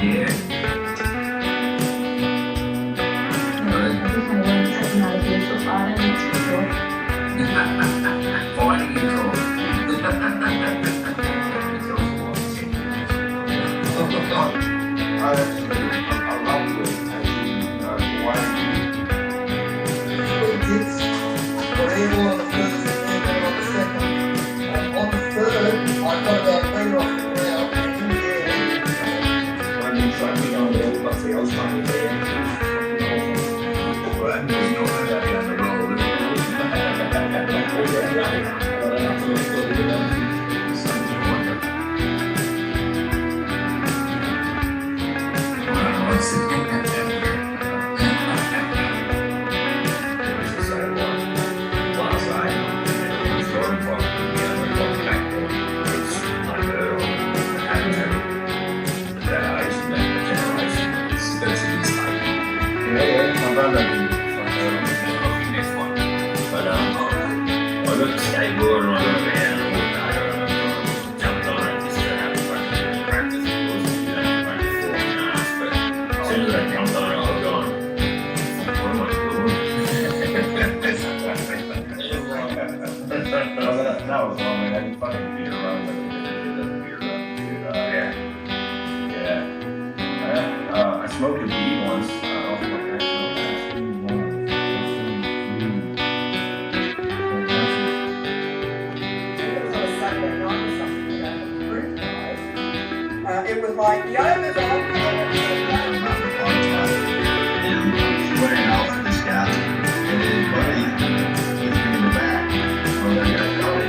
Yeah. Finding it all. Smoked a bee once. It was like, the owners Swearing off at the scouts, and then Buddy hits me in the back. Well, I got caught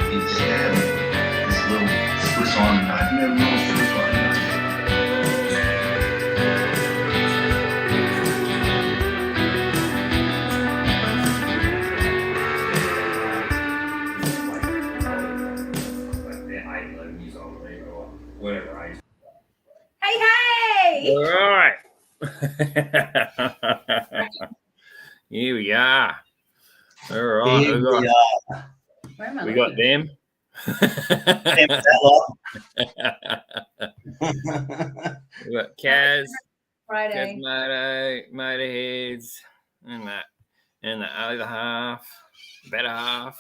he stabbed this little Swiss Army knife. You never know Swiss Army knife. Whatever I Hey! All right. Here we are. All right. Where am I We got them. We got Kaz, Friday. Motorheads, and the other half, better half.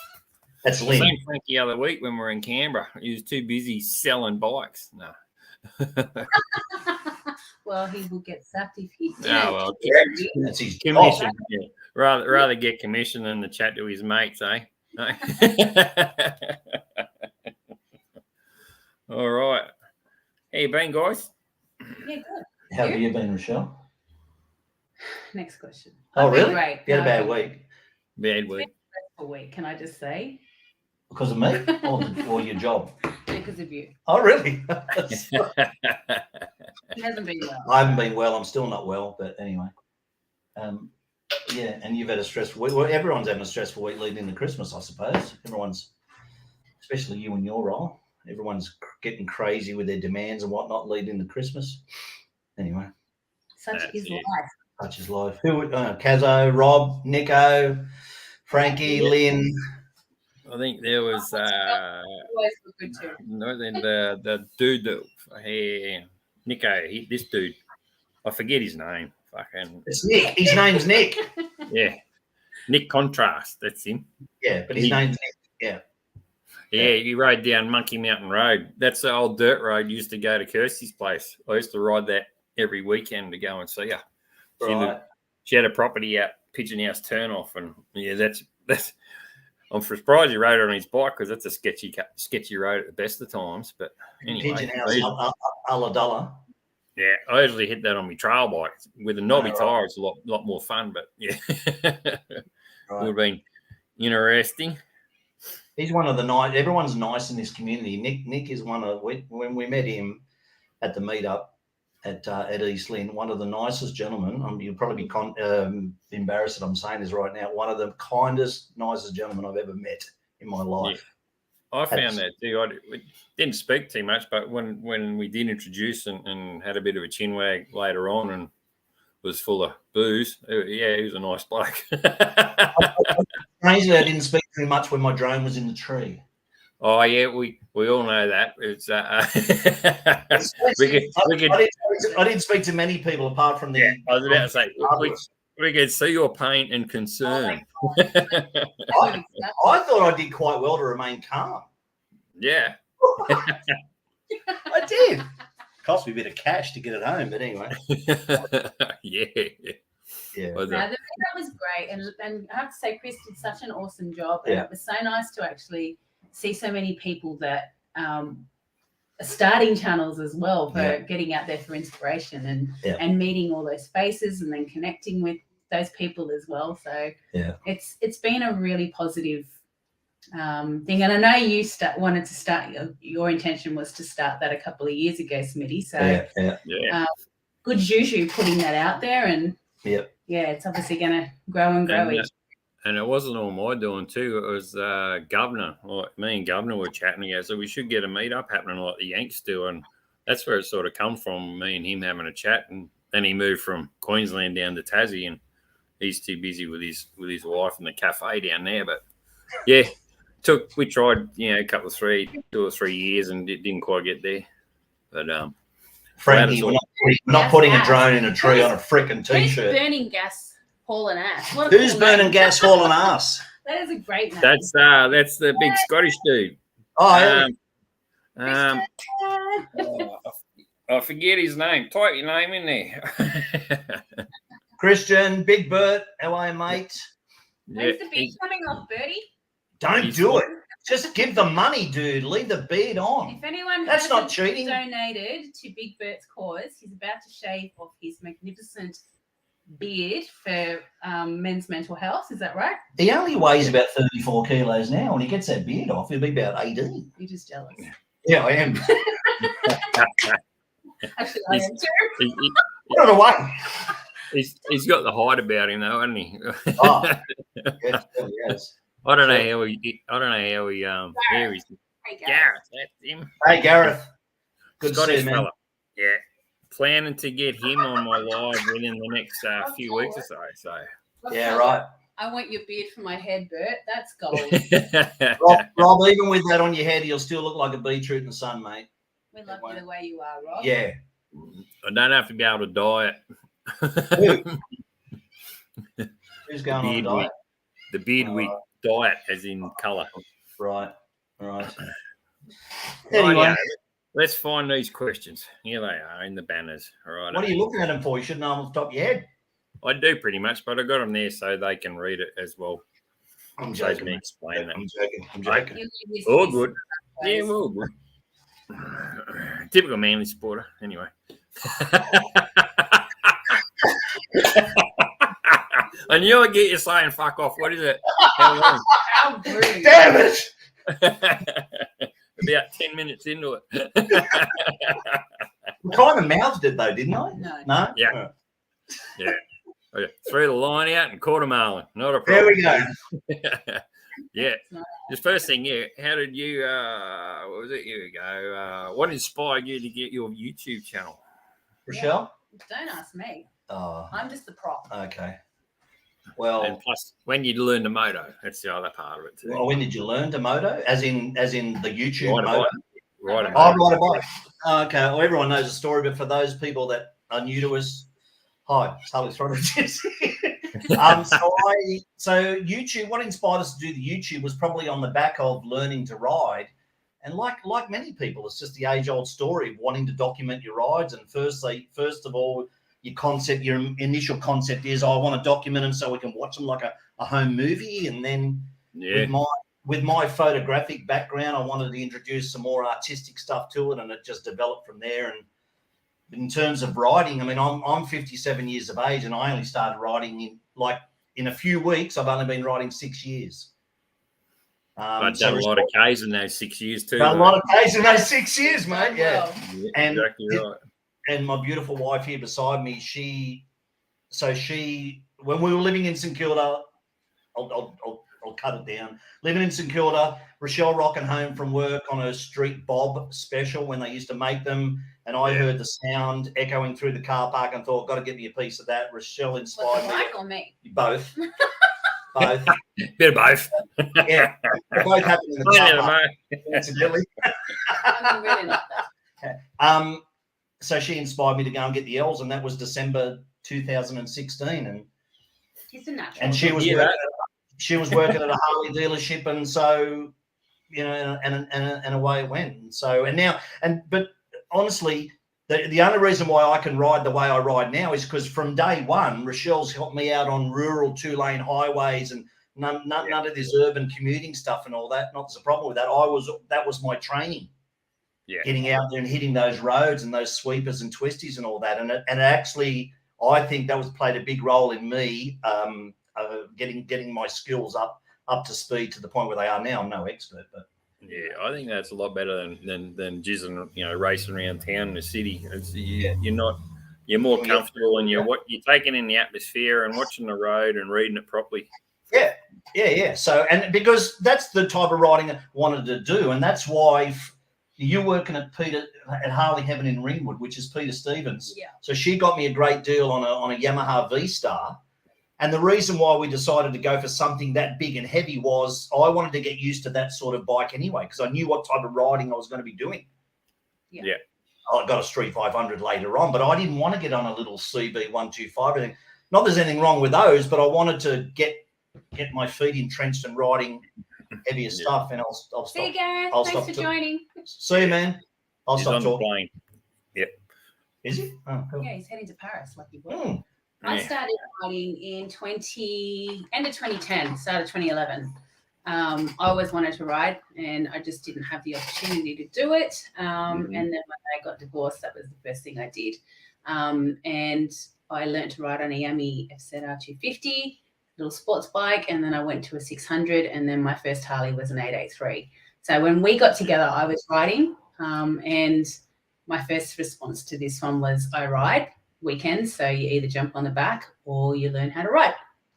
That's I Lynn. seen Frank the other week when we were in Canberra. He was too busy selling bikes. No. Well, he will get sacked if he Oh, well, That's his commission. Yeah. Rather get commission than to chat to his mates, eh? No. All right. How you been, guys? Yeah, good. How have you been, Rochelle? Next question. Oh, I've been really? Great. You had a No, bad week Bad week. stressful week, can I just say? because of me or your job? Because of you. Oh, really? He hasn't been well. I haven't been well. I'm still not well, but anyway. Yeah, and you've had a stressful week. Well, everyone's having a stressful week leading into Christmas, I suppose. Everyone's, especially you and your role, everyone's getting crazy with their demands and whatnot leading into Christmas. Anyway, Such That's is it. life. such is life. Who? Kazo, Rob, Nico, Frankie, Lynn. I think there was Always look good too. no, then the dude that Nico, this dude, I forget his name. Fucking It's Nick. His name's Nick. yeah, Nick Contrast. That's him. Yeah, but his name's Nick. Yeah. Yeah, he rode down Monkey Mountain Road. That's the old dirt road. Used to go to Kirsty's place. I used to ride that every weekend to go and see her. Right. She had a property out Pigeon House Turnoff, and yeah, that's. I'm surprised he rode on his bike because that's a sketchy road at the best of times. But anyway, Pigeon House, Ulladulla. yeah, I usually hit that on my trail bike with a knobby Right. tire. It's a lot more fun. But yeah, would Right. have been interesting. He's one of the nice. Everyone's nice in this community. Nick is one of when we met him at the meetup at East Lynn, one of the nicest gentlemen. You'll probably be embarrassed that I'm saying this right now. One of the kindest, nicest gentlemen I've ever met in my life. I found that too. We didn't speak too much, but when we did introduce and had a bit of a chin wag later on and was full of booze, yeah, he was a nice bloke. Strangely, I didn't speak very much when my drone was in the tree. Oh yeah, we all know that. It's I didn't speak to many people apart from the. yeah. I was about to say we can see your pain and concern. I thought I did quite well to remain calm. Yeah. I did. Cost me a bit of cash to get it home, but anyway. Yeah. No, that was great, and I have to say, Chris did such an awesome job, and it was so nice to actually see so many people that are starting channels as well for getting out there for inspiration and meeting all those faces and then connecting with those people as well. So it's been a really positive thing, and I know you wanted to start. Your intention was to start that a couple of years ago, Smitty. So good juju putting that out there, and it's obviously going to grow and grow. And it wasn't all my doing too. It was Governor. Like me and Governor were chatting together, so we should get a meetup happening like the Yanks do, and that's where it sort of come from. Me and him having a chat, and then he moved from Queensland down to Tassie, and he's too busy with his wife and the cafe down there. But we tried, a 2 or 3 years, and it didn't quite get there. But Frankie, we're not putting a drone in a tree on a frickin' t-shirt. Who's burning gas, hauling ass? Who's burning gas, hauling ass? That is a great name. That's the big Scottish dude. Oh, I forget his name. Type your name in there. Christian, Big Bert, how are you, mate? When's the beard coming off, Bertie? Don't do it. Just give the money, dude. Leave the beard on. If anyone That's not cheating. Donated to Big Bert's cause, he's about to shave off his magnificent beard for men's mental health. Is that right? He only weighs about 34 kilos now. When he gets that beard off, he'll be about 18. You're just jealous. Yeah, I am. Actually, I am too. Run away. He's got the height about him, though, hasn't he? Yes. I don't know how he. There he's. Hey, Gareth, that's him. Hey, Gareth. Good Scottish to see you, man. fella. Yeah. Planning to get him on my live within the next few weeks or so. Yeah, right. I want your beard for my head, Bert. That's gold. Rob, even with that on your head, you'll still look like a beetroot in the sun, mate. We love you the way you are, Rob. Yeah. I don't have to be able to diet. Who's going on a diet? The beard wig diet, as in colour. Right. Anyway, let's find these questions. Here they are in the banners. All right. What are you looking at them for? You should know them off the top of your head. I do pretty much, but I got them there so they can read it as well. I'm joking. Me explain that. I'm joking. All good. Yeah, all good. Typical Manly supporter. Anyway. I knew I'd get you saying fuck off. What is it? How rude. Damn it! About 10 minutes into it. We kind of mouthed it though, didn't I? No? Yeah. Yeah. Okay. Threw the line out and caught a marlin. Not a There problem. we go. Yeah. The first thing, how did you, what was it? Here we go. What inspired you to get your YouTube channel? Rochelle? Don't ask me. Oh. I'm just the prop. Okay. Well, and plus, when you learn the moto, that's the other part of it too. Well, when did you learn to moto? As in the YouTube moto? Ride a bike. Okay. Well, everyone knows the story, but for those people that are new to us, hi, it's Harley Throttle. So YouTube, what inspired us to do the YouTube was probably on the back of learning to ride. And like many people, it's just the age-old story of wanting to document your rides. And first of all, your initial concept is, I want to document them so we can watch them like a home movie. And then with my photographic background, I wanted to introduce some more artistic stuff to it, and it just developed from there. And in terms of riding, I mean, I'm 57 years of age, and I only started riding in a few weeks. I've only been riding 6 years. I've done a lot of Ks in those 6 years too. Done a lot of Ks in those 6 years, mate. Yeah. And exactly right. And my beautiful wife here beside me, when we were living in St Kilda, I'll cut it down. Living in St Kilda, Rochelle rocking home from work on a Street Bob special when they used to make them, and I heard the sound echoing through the car park and thought, got to get me a piece of that. Rochelle inspired me. Mike or me? Both. Both. Bit of both. Yeah, they both happened in the car park, incidentally. I'm really not that. So she inspired me to go and get the L's, and that was December 2016. And He's a natural. and she was working at a Harley dealership, and so and away it went. And so but honestly, the only reason why I can ride the way I ride now is because from day one, Rochelle's helped me out on rural 2-lane highways and none of this urban commuting stuff and all that. Not there's a problem with that. That was my training. Yeah. Getting out there and hitting those roads and those sweepers and twisties and all that. And actually, I think that played a big role in me getting my skills up to speed to the point where they are now. I'm no expert, but yeah, I think that's a lot better than jizzing, racing around town in the city. You're more comfortable and you're taking in the atmosphere and watching the road and reading it properly. Yeah. So, and because that's the type of riding I wanted to do, and that's why you're working at Harley Heaven in Ringwood, which is Peter Stevens. Yeah. So she got me a great deal on a Yamaha V-Star. And the reason why we decided to go for something that big and heavy was I wanted to get used to that sort of bike anyway, because I knew what type of riding I was going to be doing. Yeah. I got a Street 500 later on, but I didn't want to get on a little CB 125. Not there's anything wrong with those, but I wanted to get my feet entrenched and riding heavier stuff. And I'll stop. See you, Gareth. I'll Thanks stop for joining. See you, man. I'll He's stop on the talking. plane. Yep. Is he? Oh, cool. Yeah, he's heading to Paris, lucky boy. I started riding in end of 2010, start of 2011. I always wanted to ride, and I just didn't have the opportunity to do it. And then when I got divorced, that was the first thing I did. And I learned to ride on a Yami FZR 250, little sports bike, and then I went to a 600, and then my first Harley was an 883. So when we got together, I was riding, and my first response to this one was I ride weekends, so you either jump on the back or you learn how to ride.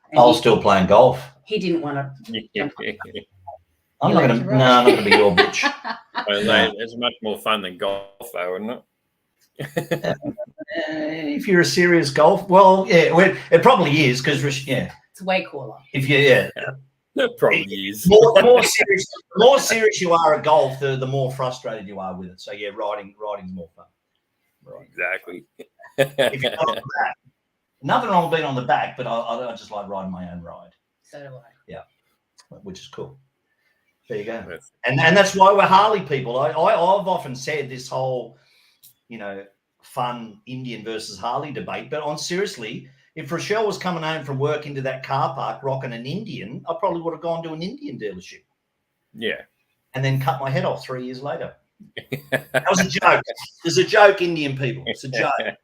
And I was still playing golf. He didn't want to jump on. I'm not going to be your bitch. It's much more fun than golf, though, isn't it? If you're a serious golf, well, yeah, it probably is because it's way cooler. If you It probably is. more serious you are at golf, the more frustrated you are with it. So yeah, riding's more fun. Right. Exactly. If you're not on the back, nothing wrong with being on the back, but I just like riding my own ride. So do I. Yeah, which is cool. There you go. And that's why we're Harley people. I've often said this whole, fun Indian versus Harley debate, but seriously, if Rochelle was coming home from work into that car park rocking an Indian, I probably would have gone to an Indian dealership. Yeah. And then cut my head off 3 years later. That was a joke. There's a joke, Indian people. It's a joke. Hey,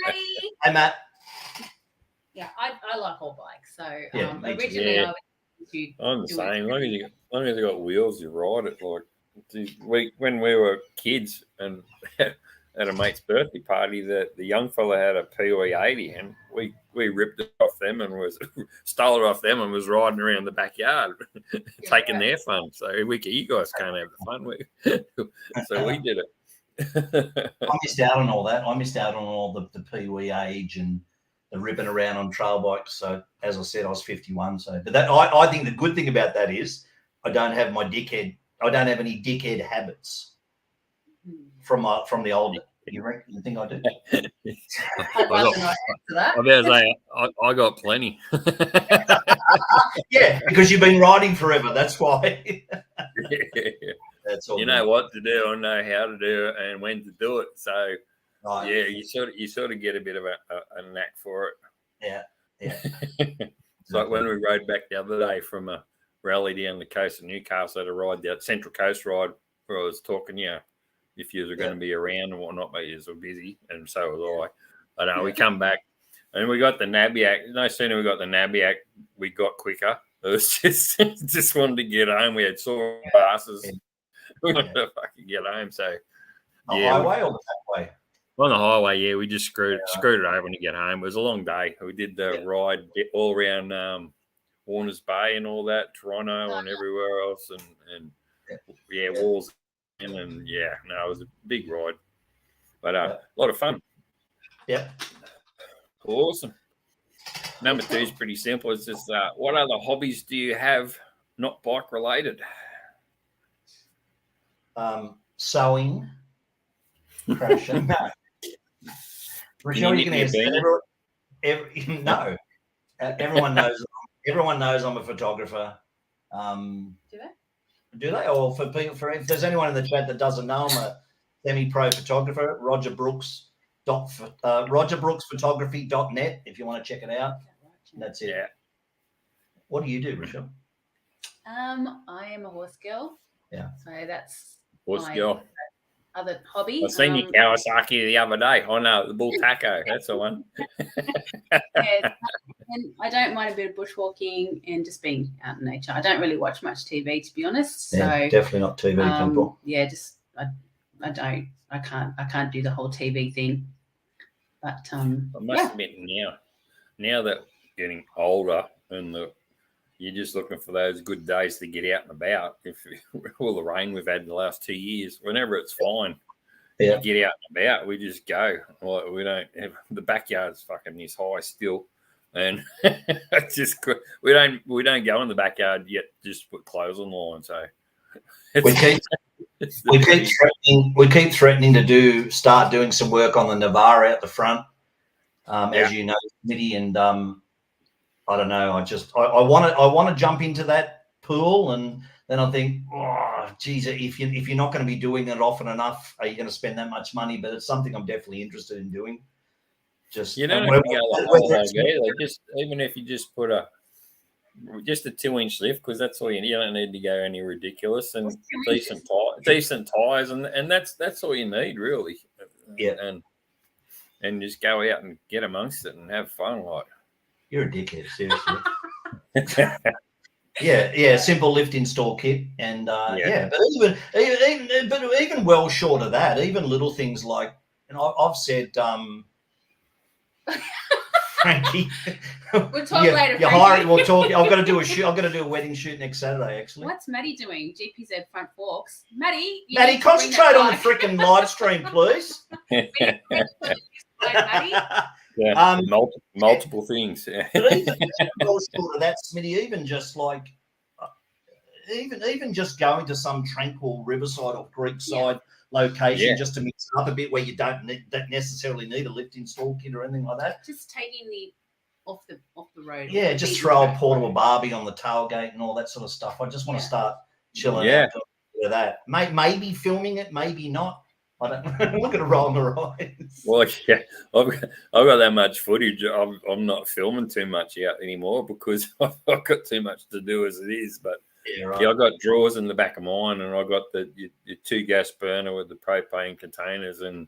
Matty. Hey, Matt. Yeah, I like all bikes. So Yeah, originally I was I'm the same. As long as you got wheels, you ride it. Like when we were kids and at a mate's birthday party, the young fella had a POE 80, and we ripped it off them and stole it off them and was riding around the backyard, taking their fun. So you guys can't have the fun. So we did it. I missed out on all that. I missed out on all the POE age and the ripping around on trail bikes. So as I said, I was 51. So, but that I think the good thing about that is I don't have any dickhead habits from the old. You think I do? I'd rather not answer that. I better say, I got plenty. Yeah, because you've been riding forever. That's why. That's all. You know what to do. I know how to do it and when to do it. So right. yeah, you sort of get a bit of a knack for it. Yeah. It's like when we rode back the other day from a rally down the coast of Newcastle at a ride, the Central Coast ride, where I was talking, if you were going to be around and whatnot, but you were busy, and so was I. I know we come back and we got the Nabiac. No sooner we got the Nabiac, we got quicker. It was just wanted to get home. We had sore asses. We wanted to fucking get home. So the highway or the back way? On the highway, we just screwed it over to get home. It was a long day. We did the ride all around Warners Bay and all that, Toronto and everywhere else, and Walls. And it was a big ride, but a lot of fun. Yeah, awesome. Number 2 is pretty simple. It's just what other hobbies do you have not bike related? Sewing, crochet. No. Rochelle, you can answer that. No. Everyone knows. Everyone knows I'm a photographer. Do they? Do they? Or for people, if there's anyone in the chat that doesn't know, I'm a semi-pro photographer. RogerBrooksPhotography.net if you want to check it out. That's it. Yeah. What do you do, Rochelle? I am a horse girl. Yeah. So that's Horse my girl. other hobby. I seen your Kawasaki the other day. Oh no, the bull taco. That's the one. Yeah, and I don't mind a bit of bushwalking and just being out in nature. I don't really watch much TV, to be honest. So Yeah, definitely not TV people. yeah, just I can't do the whole TV thing. But I must admit now that getting older and you're just looking for those good days to get out and about. If all the rain we've had in the last 2 years, whenever it's fine, Yeah. you get out and about. We just go. Like we don't have the backyard's fucking this high still, and it's just we don't go in the backyard yet. Just put clothes on the line. So we keep threatening to start doing some work on the Navara out the front. As you know, Smitty, and I don't know. I want to jump into that pool, and then I think, oh, geez, if you're not going to be doing it often enough, are you going to spend that much money? But it's something I'm definitely interested in doing. Just you don't have to go the whole hog either. Just even if you just put a 2-inch lift, because that's all you don't need to go any ridiculous, and decent tires, and that's all you need really. Yeah, and just go out and get amongst it and have fun. Like you're a dickhead, seriously. Yeah, simple lift install kit, and but even well short of that, even little things like, and I've said, Frankie, we'll talk later. You're hiring. We'll talk. I've got to do a shoot. I've got to do a wedding shoot next Saturday. Actually, what's Maddie doing? GPZ front forks. Maddie, concentrate on the freaking live stream, please. Maddie. Yeah, multiple things. Yeah. But even well short of that, Smitty, even just like, even just going to some tranquil riverside or creekside location just to mix it up a bit, where you don't necessarily need a lift install kit or anything like that. Just taking the off the road. Yeah, just throw a portable Barbie on the tailgate and all that sort of stuff. I just want to start chilling out with that. Maybe filming it, maybe not. I don't look at a roll the eyes. Well, yeah, I've got that much footage. I'm not filming too much out anymore because I've got too much to do as it is. But I got drawers in the back of mine, and I got the 2 gas burner with the propane containers and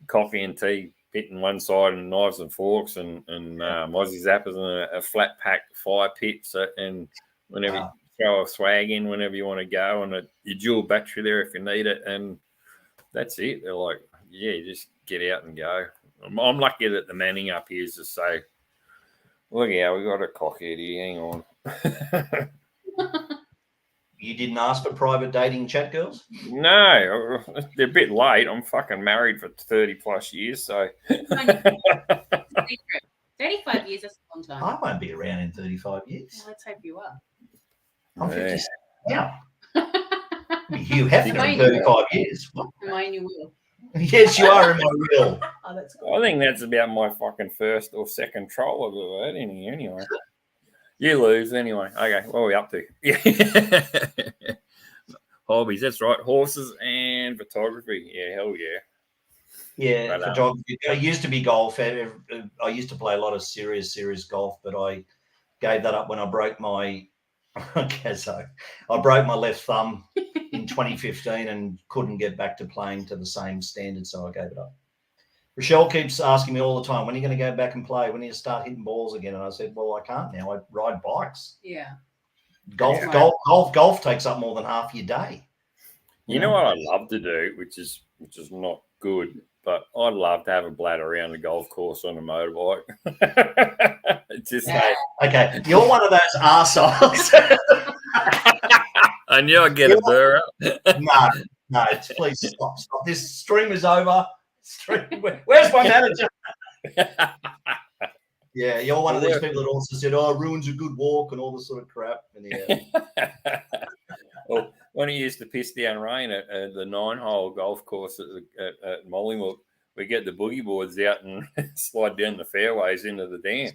coffee and tea pit in one side, and knives and forks, and Mozzie zappers, and a flat pack fire pit. So, and whenever you throw a swag in, whenever you want to go, and your dual battery there if you need it, and that's it. They're like, just get out and go. I'm lucky that the manning up here is to say, look how we got a cockhead here. Hang on. You didn't ask for private dating chat girls? No, they're a bit late. I'm fucking married for 30 plus years, so 35 years, that's a long time. I won't be around in 35 years. Well, let's hope you are. I'm 57 now. You have to be 35 years. Am I in your will? Yes, you are in my will. Oh, that's cool. I think that's about my fucking first or second troll I've ever had in here anyway. You lose anyway. Okay, what are we up to? Hobbies, that's right. Horses and photography. Yeah, hell yeah. Yeah, photography. I used to be golf. I used to play a lot of serious golf, but I gave that up when I broke my I broke my left thumb in 2015 and couldn't get back to playing to the same standard, so I gave it up. Rochelle keeps asking me all the time, when are you going to go back and play? When are you start hitting balls again? And I said, well, I can't now. I ride bikes. Yeah. Golf takes up more than half your day. You know what I'd love to do, which is not good, but I'd love to have a bladder around the golf course on a motorbike. Okay, you're one of those arseholes. I knew I'd get a burr up. No, please stop. This stream is over. Where's my manager? Yeah, you're one of these people that also said, "Oh, it ruins a good walk" and all this sort of crap. And yeah. Well, when he used to piss down rain at the 9-hole golf course at Mollymook, we get the boogie boards out and slide down the fairways into the dam.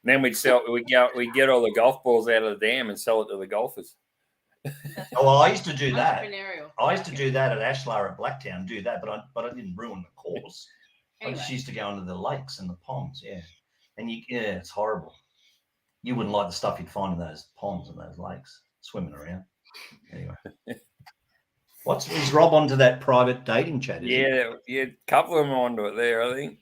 And then we'd get all the golf balls out of the dam and sell it to the golfers. Oh, well, I used to do that. Entrepreneurial. I used to do that at Ashlar at Blacktown. Do that, but I didn't ruin the course. Anyway. I just used to go into the lakes and the ponds. Yeah, and it's horrible. You wouldn't like the stuff you'd find in those ponds and those lakes swimming around. Anyway, is Rob onto that private dating chat? Yeah, a couple of them onto it there, I think.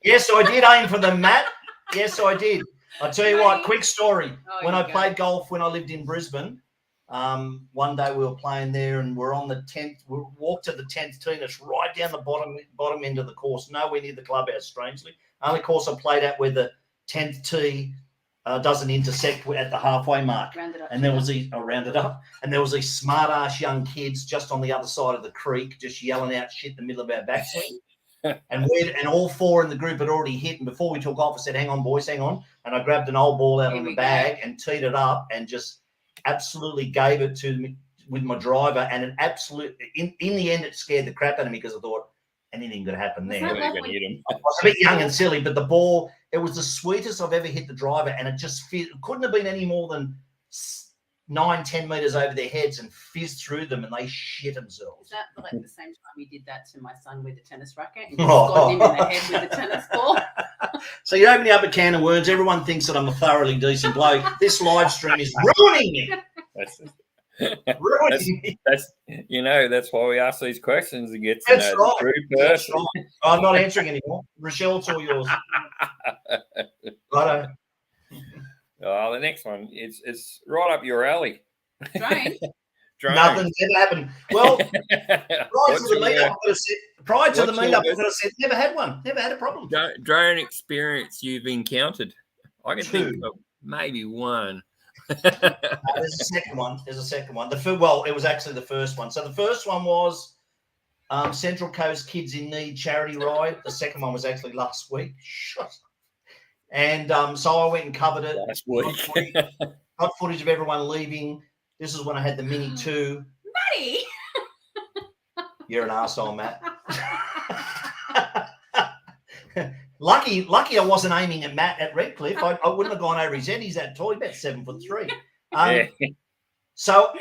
Yes, I did aim for them, Matt. Yes, I did. I'll tell you what, quick story. Oh, when I played golf when I lived in Brisbane, one day we were playing there and we're on the 10th. We walked to the 10th tee and it's right down the bottom end of the course, nowhere near the clubhouse, strangely. Only course I played at where the 10th tee doesn't intersect at the halfway mark. And there was rounded up. And there was these smart-ass young kids just on the other side of the creek just yelling out shit in the middle of our backswing. And all four in the group had already hit. And before we took off, I said, "Hang on, boys, hang on." And I grabbed an old ball out of the bag and teed it up and just absolutely gave it to me with my driver. And it in the end, it scared the crap out of me because I thought anything could happen there. You can hit him. I was a bit young and silly, but the ball, it was the sweetest I've ever hit the driver. And it just couldn't have been any more than 9-10 meters over their heads and fizzed through them and they shit themselves. Is that like the same time you did that to my son with the tennis racket and just got him in the head with the tennis ball? So you're opening up a can of worms. Everyone thinks that I'm a thoroughly decent bloke. This live stream is ruining me. That's why we ask these questions to get to That's know right. the true person. Right. I'm not answering anymore. Rochelle, it's all yours. Righto. Oh, the next one, it's right up your alley. Drone. Nothing's ever happened. Well, prior to the meetup, I could have said, never had one. Never had a problem. Drone experience you've encountered. I can think of maybe one. There's a second one. It was actually the first one. So the first one was Central Coast Kids in Need charity ride. The second one was actually last week. And so I went and covered it. Last week. Got footage of everyone leaving. This is when I had the Mini 2. Matty! You're an arsehole, Matt. Lucky I wasn't aiming at Matt at Redcliffe. I wouldn't have gone over his head. He's that tall. He's about 7'3". So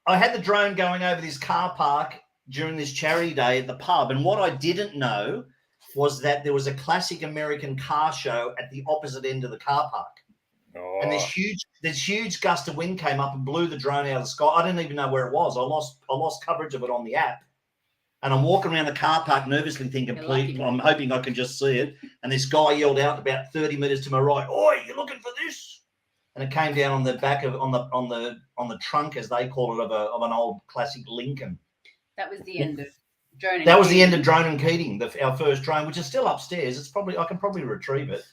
I had the drone going over this car park during this charity day at the pub. And what I didn't know was that there was a classic American car show at the opposite end of the car park. Oh. And this huge gust of wind came up and blew the drone out of the sky. I didn't even know where it was. I lost coverage of it on the app. And I'm walking around the car park nervously thinking, please, I'm hoping I can just see it. And this guy yelled out about 30 meters to my right, "Oi, you looking for this?" And it came down on the back of on the trunk, as they call it, of an old classic Lincoln. That was the end of drone. That was the end of Drone and Keating, our first drone, which is still upstairs. I can probably retrieve it.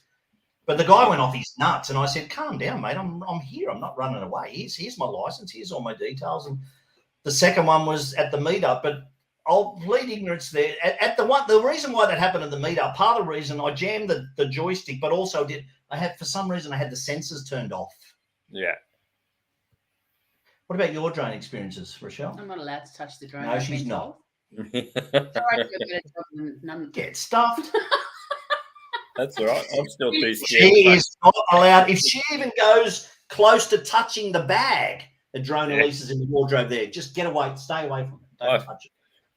But the guy went off his nuts, and I said, "Calm down, mate. I'm here. I'm not running away. Here's my license. Here's all my details." And the second one was at the meetup, but I'll plead ignorance there. At the reason why that happened at the meetup, part of the reason I jammed the joystick, but also for some reason I had the sensors turned off. Yeah. What about your drone experiences, Rochelle? I'm not allowed to touch the drone. No, she's not. Sorry, I do a better job than none. Get stuffed. That's all right. I'm still too scared. She is not allowed. If she even goes close to touching the bag, the drone releases in the wardrobe there. Just get away. Stay away from it. Don't touch it.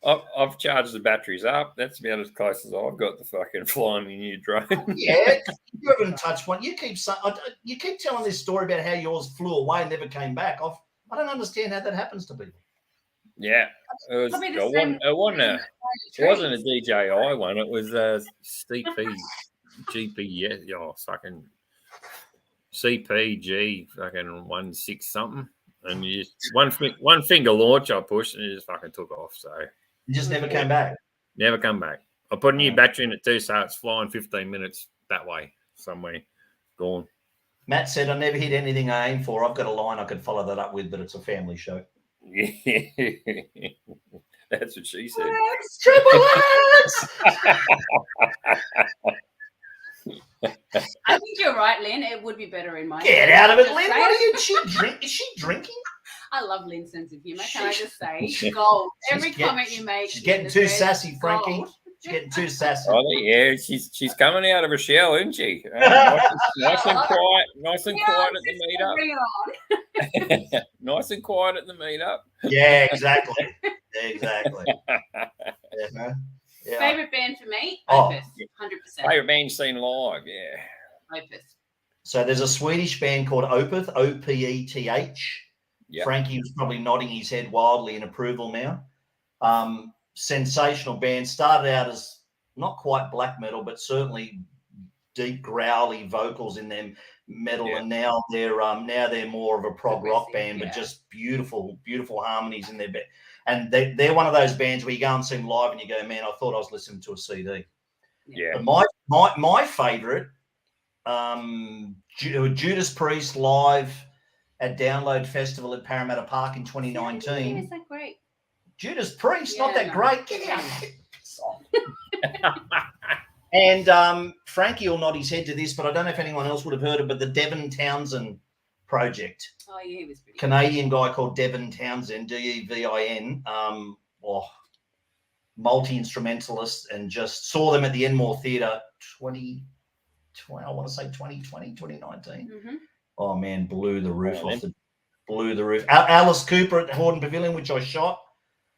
I've charged the batteries up. That's about as close as I've got to fucking flying my new drone. Yeah, you haven't touched one. You keep telling this story about how yours flew away and never came back. I don't understand how that happens to people. Yeah, it wasn't a DJI one. It was a GP. Yeah, fucking CPG, fucking 16 something. And you just one finger launch I pushed and it just fucking took off. So it just never came back. Never come back. I put a new battery in it too, so it's flying 15 minutes that way somewhere. Gone. Matt said, "I never hit anything I aim for. I've got a line I could follow that up with, but it's a family show." Yeah, that's what she said. Triple X! right, Lynn. It would be better in my Get out of it, Lynn. What are you? Is she drinking? I love Lynn's sense of humour. Can I just say, She's gold. Every comment you make. She's getting too sassy, Frankie. Gold. She's getting too sassy. Oh, yeah, she's coming out of her shell, isn't she? Nice and quiet. Nice and quiet at the meetup. Bring it on. Nice and quiet at the meetup. Yeah, exactly. Exactly. Yeah. Yeah. Favorite band for me? Oh. Opus. 100%. Favorite band seen live, yeah. Opus. So there's a Swedish band called Opeth, Opeth. Yep. Frankie was probably nodding his head wildly in approval now. Sensational band. Started out as not quite black metal, but certainly deep growly vocals in them metal, and now they're more of a prog rock band, but just beautiful harmonies in their band. And they're one of those bands where you go and see them live and you go, man, I thought I was listening to a CD. Yeah. But my favourite, Judas Priest live at Download Festival at Parramatta Park in 2019. Is that great? Judas Priest, not that no. great. Get out. And Frankie will nod his head to this, but I don't know if anyone else would have heard of it, but the Devin Townsend project. Oh, yeah, he was pretty Canadian guy called Devin Townsend, Devin, multi-instrumentalist, and just saw them at the Enmore Theatre 2020, I want to say 2020, 2019. Mm-hmm. Oh, man, blew the roof off. Alice Cooper at the Horden Pavilion, which I shot.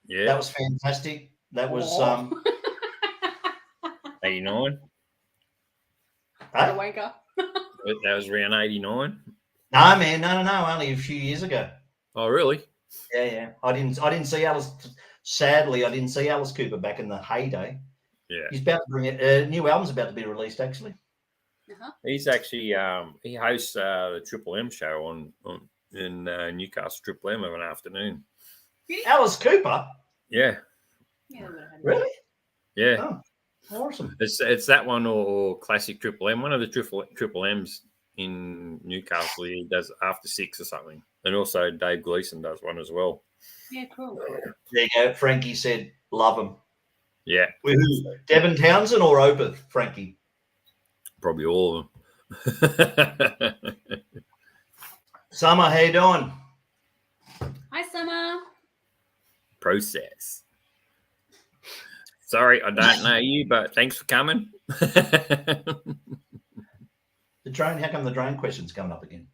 Yeah. That was fantastic. That was 89. Hey? Wanker. That was around 89. No, man, no, only a few years ago. Oh, really? Yeah. I didn't see Alice. Sadly, I didn't see Alice Cooper back in the heyday. Yeah. He's about to bring it. New album's about to be released, actually. Uh-huh. He's actually he hosts the Triple M show in Newcastle Triple M of an afternoon. Alice Cooper. Yeah. Yeah, Really? Yeah. Oh, awesome. It's that one or Classic Triple M. One of the Triple M's in Newcastle. He does after 6 or something, and also Dave Gleason does one as well. Yeah, cool. There you go. Frankie said, "Love him." Yeah. With who? Devin Townsend or Opeth, Frankie? Probably all of them. Summer, how you doing? Hi, Summer. Process. Sorry, I don't know you, but thanks for coming. The drone. How come the drone question's coming up again?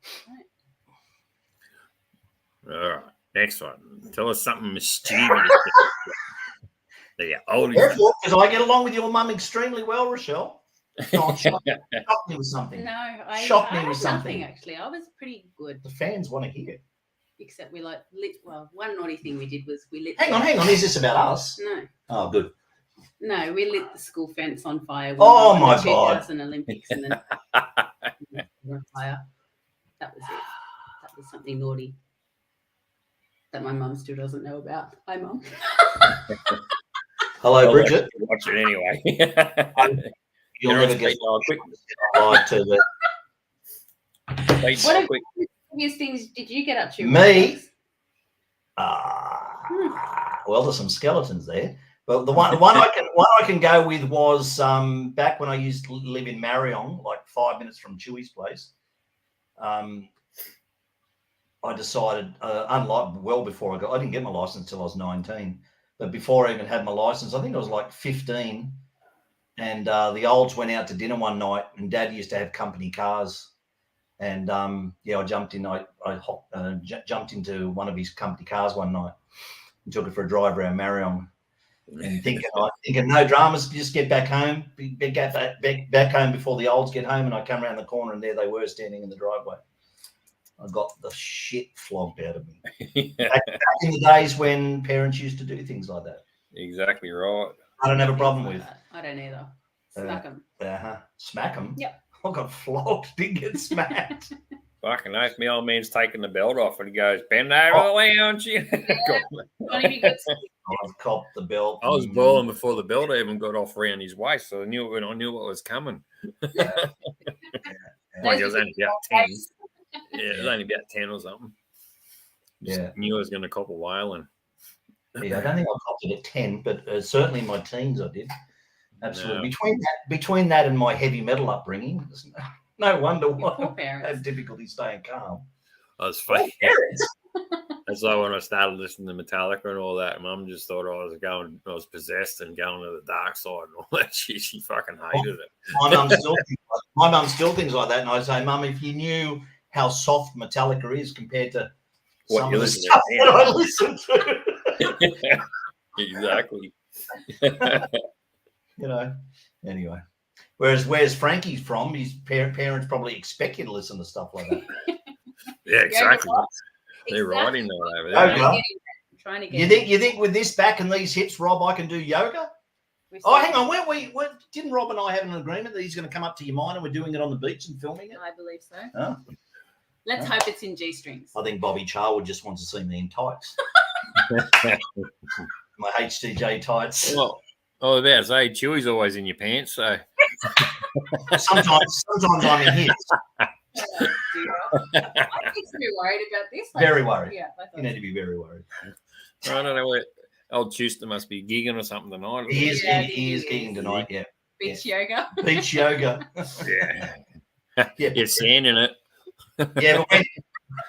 All right, next one. Tell us something mischievous. The oldest. Careful, because I get along with your mum extremely well, Rochelle. Oh, shock me with something. No, I Shock me with had something. nothing, actually. I was pretty good, The fans want to hear it. except we lit. Well, one naughty thing we did was we lit. Hang on. Is this about us? No, Oh, good. no, we lit the school fence on fire. Oh, we won my the God. 2000 Olympics and then on fire. That was it. That was something naughty that my mum still doesn't know about. Hi, Mum. Hello, Bridget. Watch it anyway. You'll never get quick. live to the What biggest things did you get up to? Me? Well, there's some skeletons there. But the one I can go with was back when I used to live in Marion, like 5 minutes from Chewy's place. I decided, well before I didn't get my license until I was 19, but before I even had my license, I think I was like 15. And the olds went out to dinner one night, and Dad used to have company cars. And I jumped in. I jumped into one of his company cars one night and took it for a drive around Marion. And thinking no dramas, just get back home, back home before the olds get home. And I come around the corner, and there they were standing in the driveway. I got the shit flogged out of me. Back in the days when parents used to do things like that. Exactly right. I don't have a problem with. I don't either. Smack them. Smack them? Yep. I got flogged, didn't get smacked. Fucking oath, my old man's taking the belt off and he goes, bend over the lounge. I've copped the belt. I was bawling before the belt even got off around his waist, so I knew what was coming. Yeah. Like it was only about 10. Yeah, it was only about 10 or something. Just knew I was going to cop a whaling. Yeah, I don't think I copped it at 10, but certainly in my teens I did. Absolutely. No. Between that and my heavy metal upbringing, No wonder Your why poor I parents. have difficulty staying calm. I was funny. Parents. That's why when I started listening to Metallica and all that, Mum just thought I was possessed and going to the dark side and all that shit. She fucking hated it. My mum still thinks like that, and I say, Mum, if you knew how soft Metallica is compared to What some you of the listen stuff to that I listen to, Exactly. you know. Anyway, where's Frankie's from? His parents probably expect you to listen to stuff like that. Yeah, exactly. They're Exactly. riding that over there. Yoga. Trying to get You think with this back and these hips, Rob, I can do yoga? Oh, hang on. Didn't Rob and I have an agreement that he's going to come up to your mine and we're doing it on the beach and filming it? I believe so. Oh. Let's hope it's in G-strings. I think Bobby Charwood just wants to see me in tights. My HTJ tights. Well, I was about to say, Chewy's always in your pants, so Sometimes I'm in his. Oh, dear. I think to be worried about this. Very worried. Yeah, I thought You need to be very worried. I don't know where old Tuster must be gigging or something tonight. He is Yeah, gigging tonight, yeah. beach yoga. Beach yoga. Yeah. Yeah. You're sand in it. Yeah, but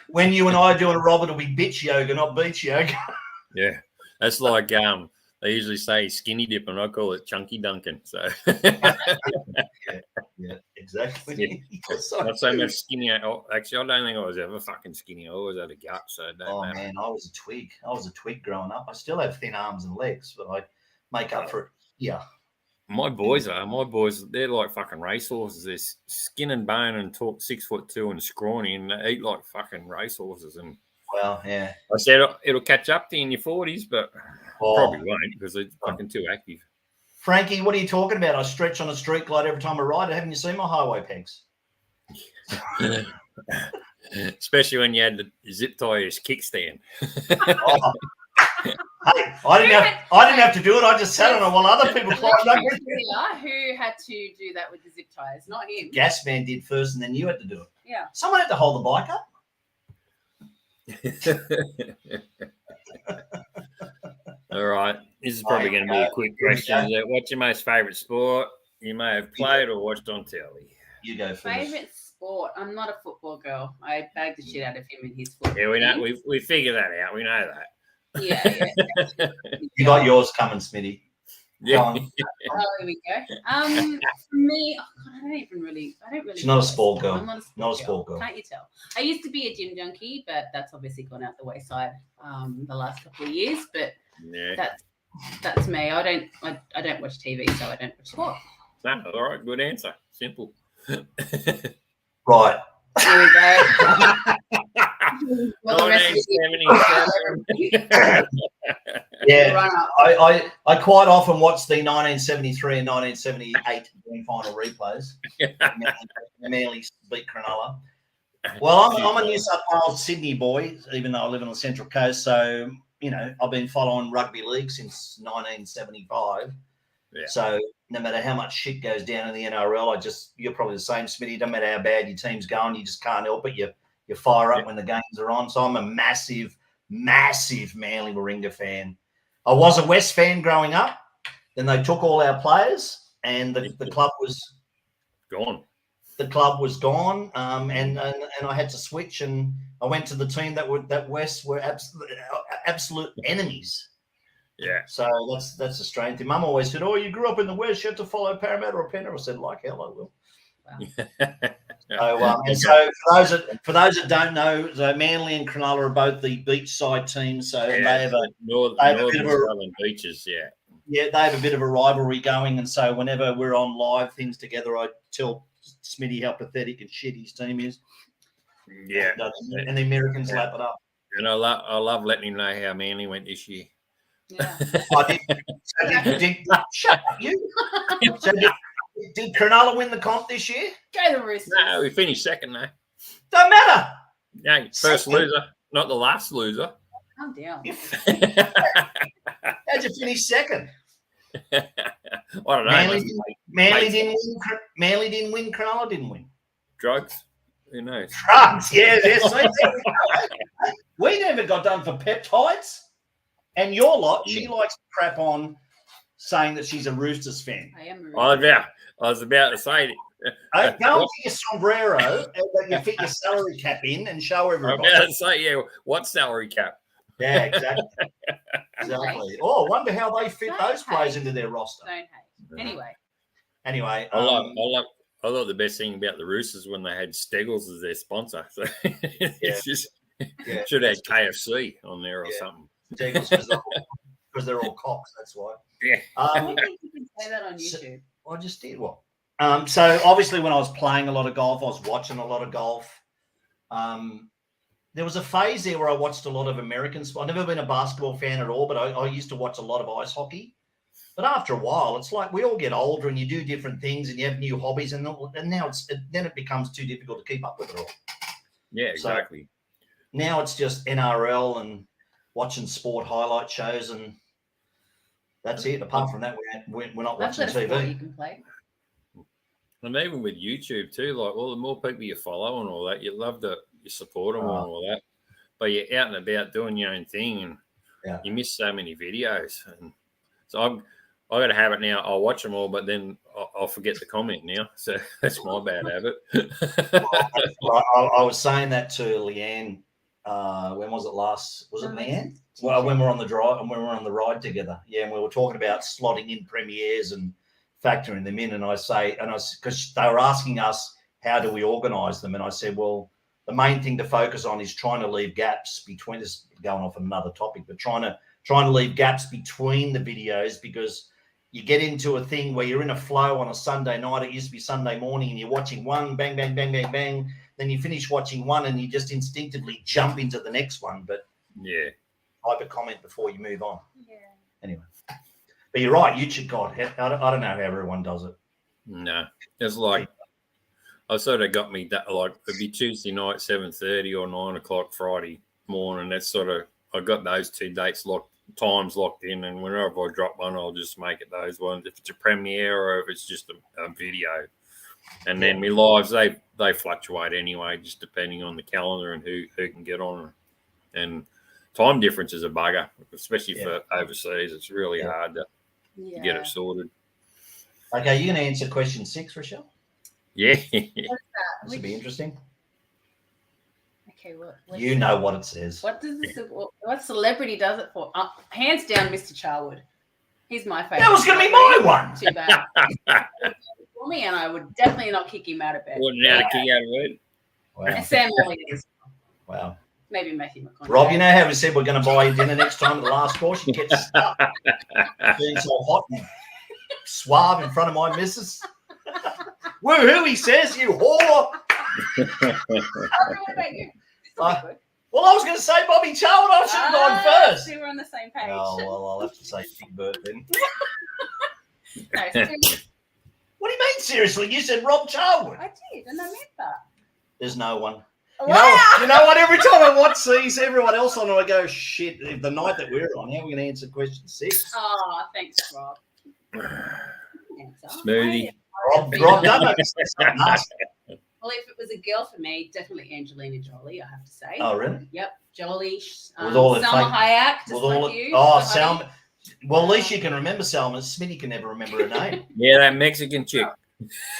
when you and I are doing a Rob, it'll be bitch yoga, not beach yoga. Yeah. That's like they usually say skinny dip and I call it chunky dunking. So Yeah, exactly. So not so much skinny. Actually, I don't think I was ever fucking skinny. I always had a gut, so it don't matter. man, I was a twig. I was a twig growing up. I still have thin arms and legs, but I make up for it. Yeah. My boys, they're like fucking racehorses. They're skin and bone and 6'2" and scrawny, and they eat like fucking racehorses. And Well, yeah. I said it'll catch up to you in your 40s, but Oh. probably won't because they're fucking too active. Frankie, what are you talking about? I stretch on a street glide every time I ride it. Haven't you seen my highway pegs? Especially when you had the zip tie as kickstand. Oh. Hey, I didn't have to do it. I just sat on it while other people climbed up. Who had to do that with the zip ties? Not him. Gas man did first, and then you had to do it. Yeah. Someone had to hold the bike up. All right. This is probably going to be a quick question. What's your most favourite sport you may have played or watched on telly? You go first. Favorite sport? I'm not a football girl. I bagged the shit out of him in his football. Yeah, we know. team. We figured that out. We know that. Yeah. You got yours coming, Smitty. Yeah. Go on. Oh, here we go. For me, oh God, I don't really. She's not a sport girl. I'm not a sport, Not a sport girl. Can't you tell? I used to be a gym junkie, but that's obviously gone out the wayside the last couple of years. But Yeah. that's me. I don't watch TV, so I don't watch sport. No, all right. Good answer. Simple. Right. Here we go. Well, the rest of the 1977. Yeah. run up. I quite often watch the 1973 and 1978 grand final replays. Manly beat Cronulla. Well, I'm a New South Wales Sydney boy, even though I live on the Central Coast. So, I've been following rugby league since 1975. Yeah. So no matter how much shit goes down in the NRL, you're probably the same, Smitty. Doesn't matter how bad your team's going, you just can't help it. You fire up when the games are on. So I'm a massive, massive Manly Warringah fan. I was a West fan growing up. Then they took all our players, and the club was Gone. The club was gone, and I had to switch, and I went to the team that West were absolute enemies. Yeah. So that's a strange thing. Mum always said, "Oh, you grew up in the West, you have to follow Parramatta or Penrith." I said, "Like hell, I will." Wow. So for those that don't know, so Manly and Cronulla are both the beachside teams. So they have a Northern beaches. Yeah. they have a bit of a rivalry going, and so whenever we're on live things together, I tell Smitty how pathetic and shit his team is. Yeah. And the Americans lap it up. And I love letting him know how Manly went this year. Yeah. Shut up, you. So did Cronulla win the comp this year? Go the Roosters. No, we finished second though. Don't matter. Yeah, first Second. loser, not the last loser. Calm down. How'd you finish second? I don't know. Manly didn't win. Manly didn't win. Cronulla didn't win. Drugs? Who knows? Drugs. Yeah, we never got done for peptides. And your lot, she likes to crap on saying that she's a Roosters fan. I am a Roosters. I was about to say Go and get your sombrero and you fit your salary cap in and show I'm everybody. about to say, yeah, what salary cap? Yeah, exactly. Exactly. Oh, I wonder how they fit Don't those players hate. into their roster. Don't hate. Anyway, I thought the best thing about the Roosters when they had Steggles as their sponsor. So it's just should have KFC on there or something. Steggles because they're all cocks. That's why. Yeah. I don't think you can say that on YouTube. I just did what? So obviously when I was playing a lot of golf, I was watching a lot of golf. There was a phase there where I watched a lot of American sport. I've never been a basketball fan at all, but I used to watch a lot of ice hockey. But after a while, it's like we all get older and you do different things and you have new hobbies, and now then it becomes too difficult to keep up with it all. Yeah, exactly. So now it's just NRL and watching sport highlight shows, and that's it. Apart from that, we're not watching TV. You can play. And even with YouTube too, like all the more people you follow and all that, you love that you support them and all that. But you're out and about doing your own thing, and you miss so many videos. And so I got to have it now. I'll watch them all, but then I'll forget the comment now. So that's my bad habit. I was saying that to Leanne. When was it last? Was it Leanne? Well, when we're on the drive and when we're on the ride together. Yeah, and we were talking about slotting in premieres and factoring them in. And because they were asking us how do we organise them, and I said, well, the main thing to focus on is trying to leave gaps between. This going off on another topic, but trying to leave gaps between the videos, because you get into a thing where you're in a flow on a Sunday night. It used to be Sunday morning, and you're watching one, bang, bang, bang, bang, bang. Then you finish watching one, and you just instinctively jump into the next one. But type a comment before you move on. Yeah. Anyway, but you're right. YouTube, God, I don't know how everyone does it. No, it's like I sort of got me that like it'd be Tuesday night, 7:30 or 9 o'clock Friday morning. That's sort of I got those two dates times locked in, and whenever I drop one, I'll just make it those ones. If it's a premiere or if it's just a video, and then my lives they fluctuate anyway, just depending on the calendar and who can get on, and time difference is a bugger, especially for overseas. It's really hard to get it sorted. Okay, you're going to answer question 6, Rochelle? Yeah. What's that? This will be interesting. Okay, what? You know what it says. What celebrity does it for? Hands down, Mr. Charwood. He's my favorite. That was going to be my one. Too bad. For me, and I would definitely not kick him out of bed. Wouldn't have to kick out of bed. Wow. And Sam Elliott is. Wow. Maybe Matthew McConaughey. Rob, you know how we said we're going to buy you dinner next time at the last course? You get stuck being so hot and suave in front of my missus. Woohoo, he says, you whore. What about you? Well, I was going to say Bobby Charlton. I should have gone first. We were on the same page. Oh, well, I'll have to say Big Bert then. No, seriously. What do you mean, seriously? You said Rob Charlton. I did, and I meant that. There's no one. Wow. You know what? Every time I watch these, everyone else on, I go, shit, the night that we're on, how are we going to answer question 6? Oh, thanks, Rob. Smoothie. Rob, don't know. Well, if it was a girl for me, definitely Angelina Jolie, I have to say. Oh, really? Yep, Jolie. With all the Selma fake- Hayek, just With all like you. Selma. Well, at least you can remember Selma. Smitty can never remember her name. Yeah, that Mexican chick.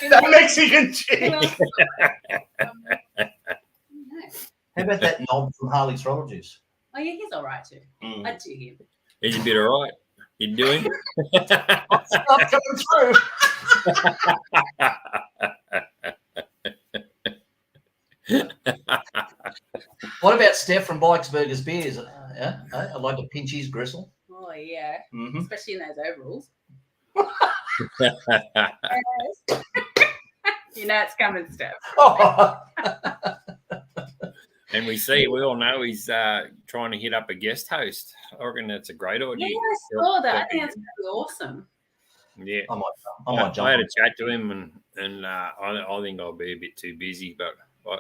That Mexican chick. No. How about that knob from Harley Throttle Juice? Oh, yeah, he's all right too. I'd do him. Is a bit all right. You doing? It's not coming through. What about Steph from Bikes, Burgers, Beers? I'd like to pinch his gristle. Oh, yeah. Mm-hmm. Especially in those overalls. You know it's coming, Steph. And we all know he's trying to hit up a guest host. I reckon that's a great idea. Yeah, I saw that. I think that's pretty awesome. Yeah. I might jump. I had a chat to him, and I think I'll be a bit too busy, but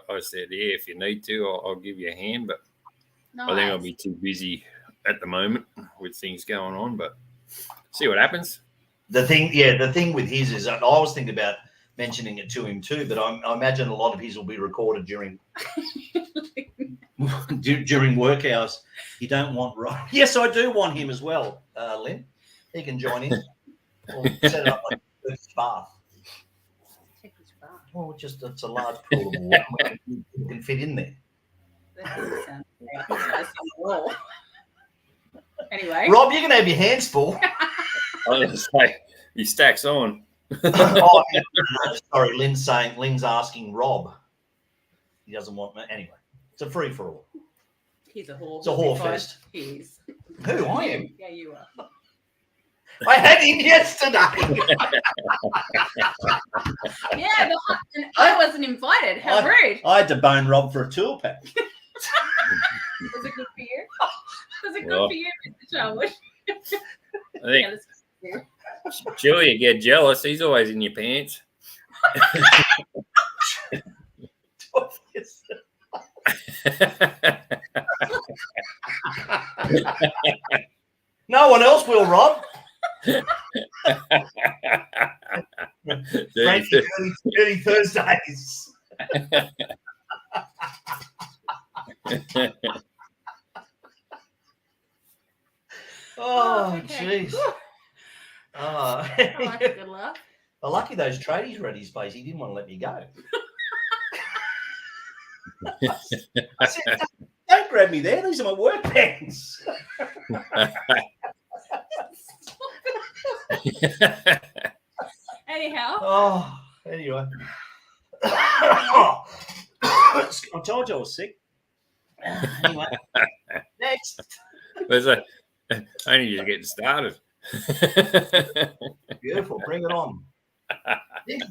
I said, yeah, if you need to, I'll give you a hand, but Nice. I think I'll be too busy at the moment with things going on, but see what happens. The thing with his is I was thinking about mentioning it to him too, but I imagine a lot of his will be recorded during work hours. You don't want Rob. Yes, I do want him as well, Lynn. He can join in. We'll set it up like a bath. bar? Well, just it's a large pool of water. You can fit in there. That doesn't sound right. It's nice on the wall. Anyway. Rob, you can have your hands full. I was going to say, he stacks on. Oh, no, sorry, Lynn's asking Rob. He doesn't want me. Anyway, it's a free for all. He's a whore. It's a whore fest. He is. Who? I am. Yeah, you are. I had him yesterday. Yeah, and I wasn't invited. How rude. I had to bone Rob for a tour pack. Was it good for you? Was it good for you, Mr. Charwood? I think Julia get jealous. He's always in your pants. No one else will, Rob. Frankie, early Thursdays. Oh, jeez. I like a good laugh. Well, lucky those tradies were at his place. He didn't want to let me go. I said, don't grab me there. These are my work pants. Anyhow. Oh, anyway. I told you I was sick. Anyway, next. Only just getting started. Beautiful. Bring it on.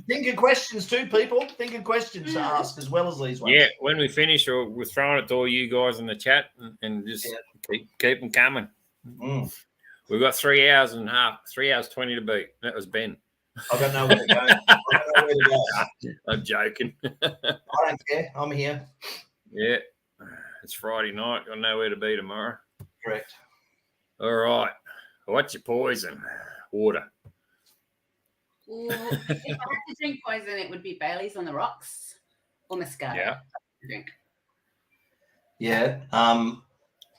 Think of questions too, people. Think of questions to ask as well as these ones. Yeah, when we finish, we're throwing it to all you guys in the chat and just keep them coming. Mm. We've got 3 hours and a half, 3 hours 20 to beat. That was Ben. I don't know where to go. I'm joking. I don't care. I'm here. Yeah, it's Friday night. Got nowhere to be tomorrow. Correct. All right. What's your poison? Water. Ooh, if I had to drink poison, it would be Bailey's on the rocks or Moscato. Yeah. Drink. Yeah.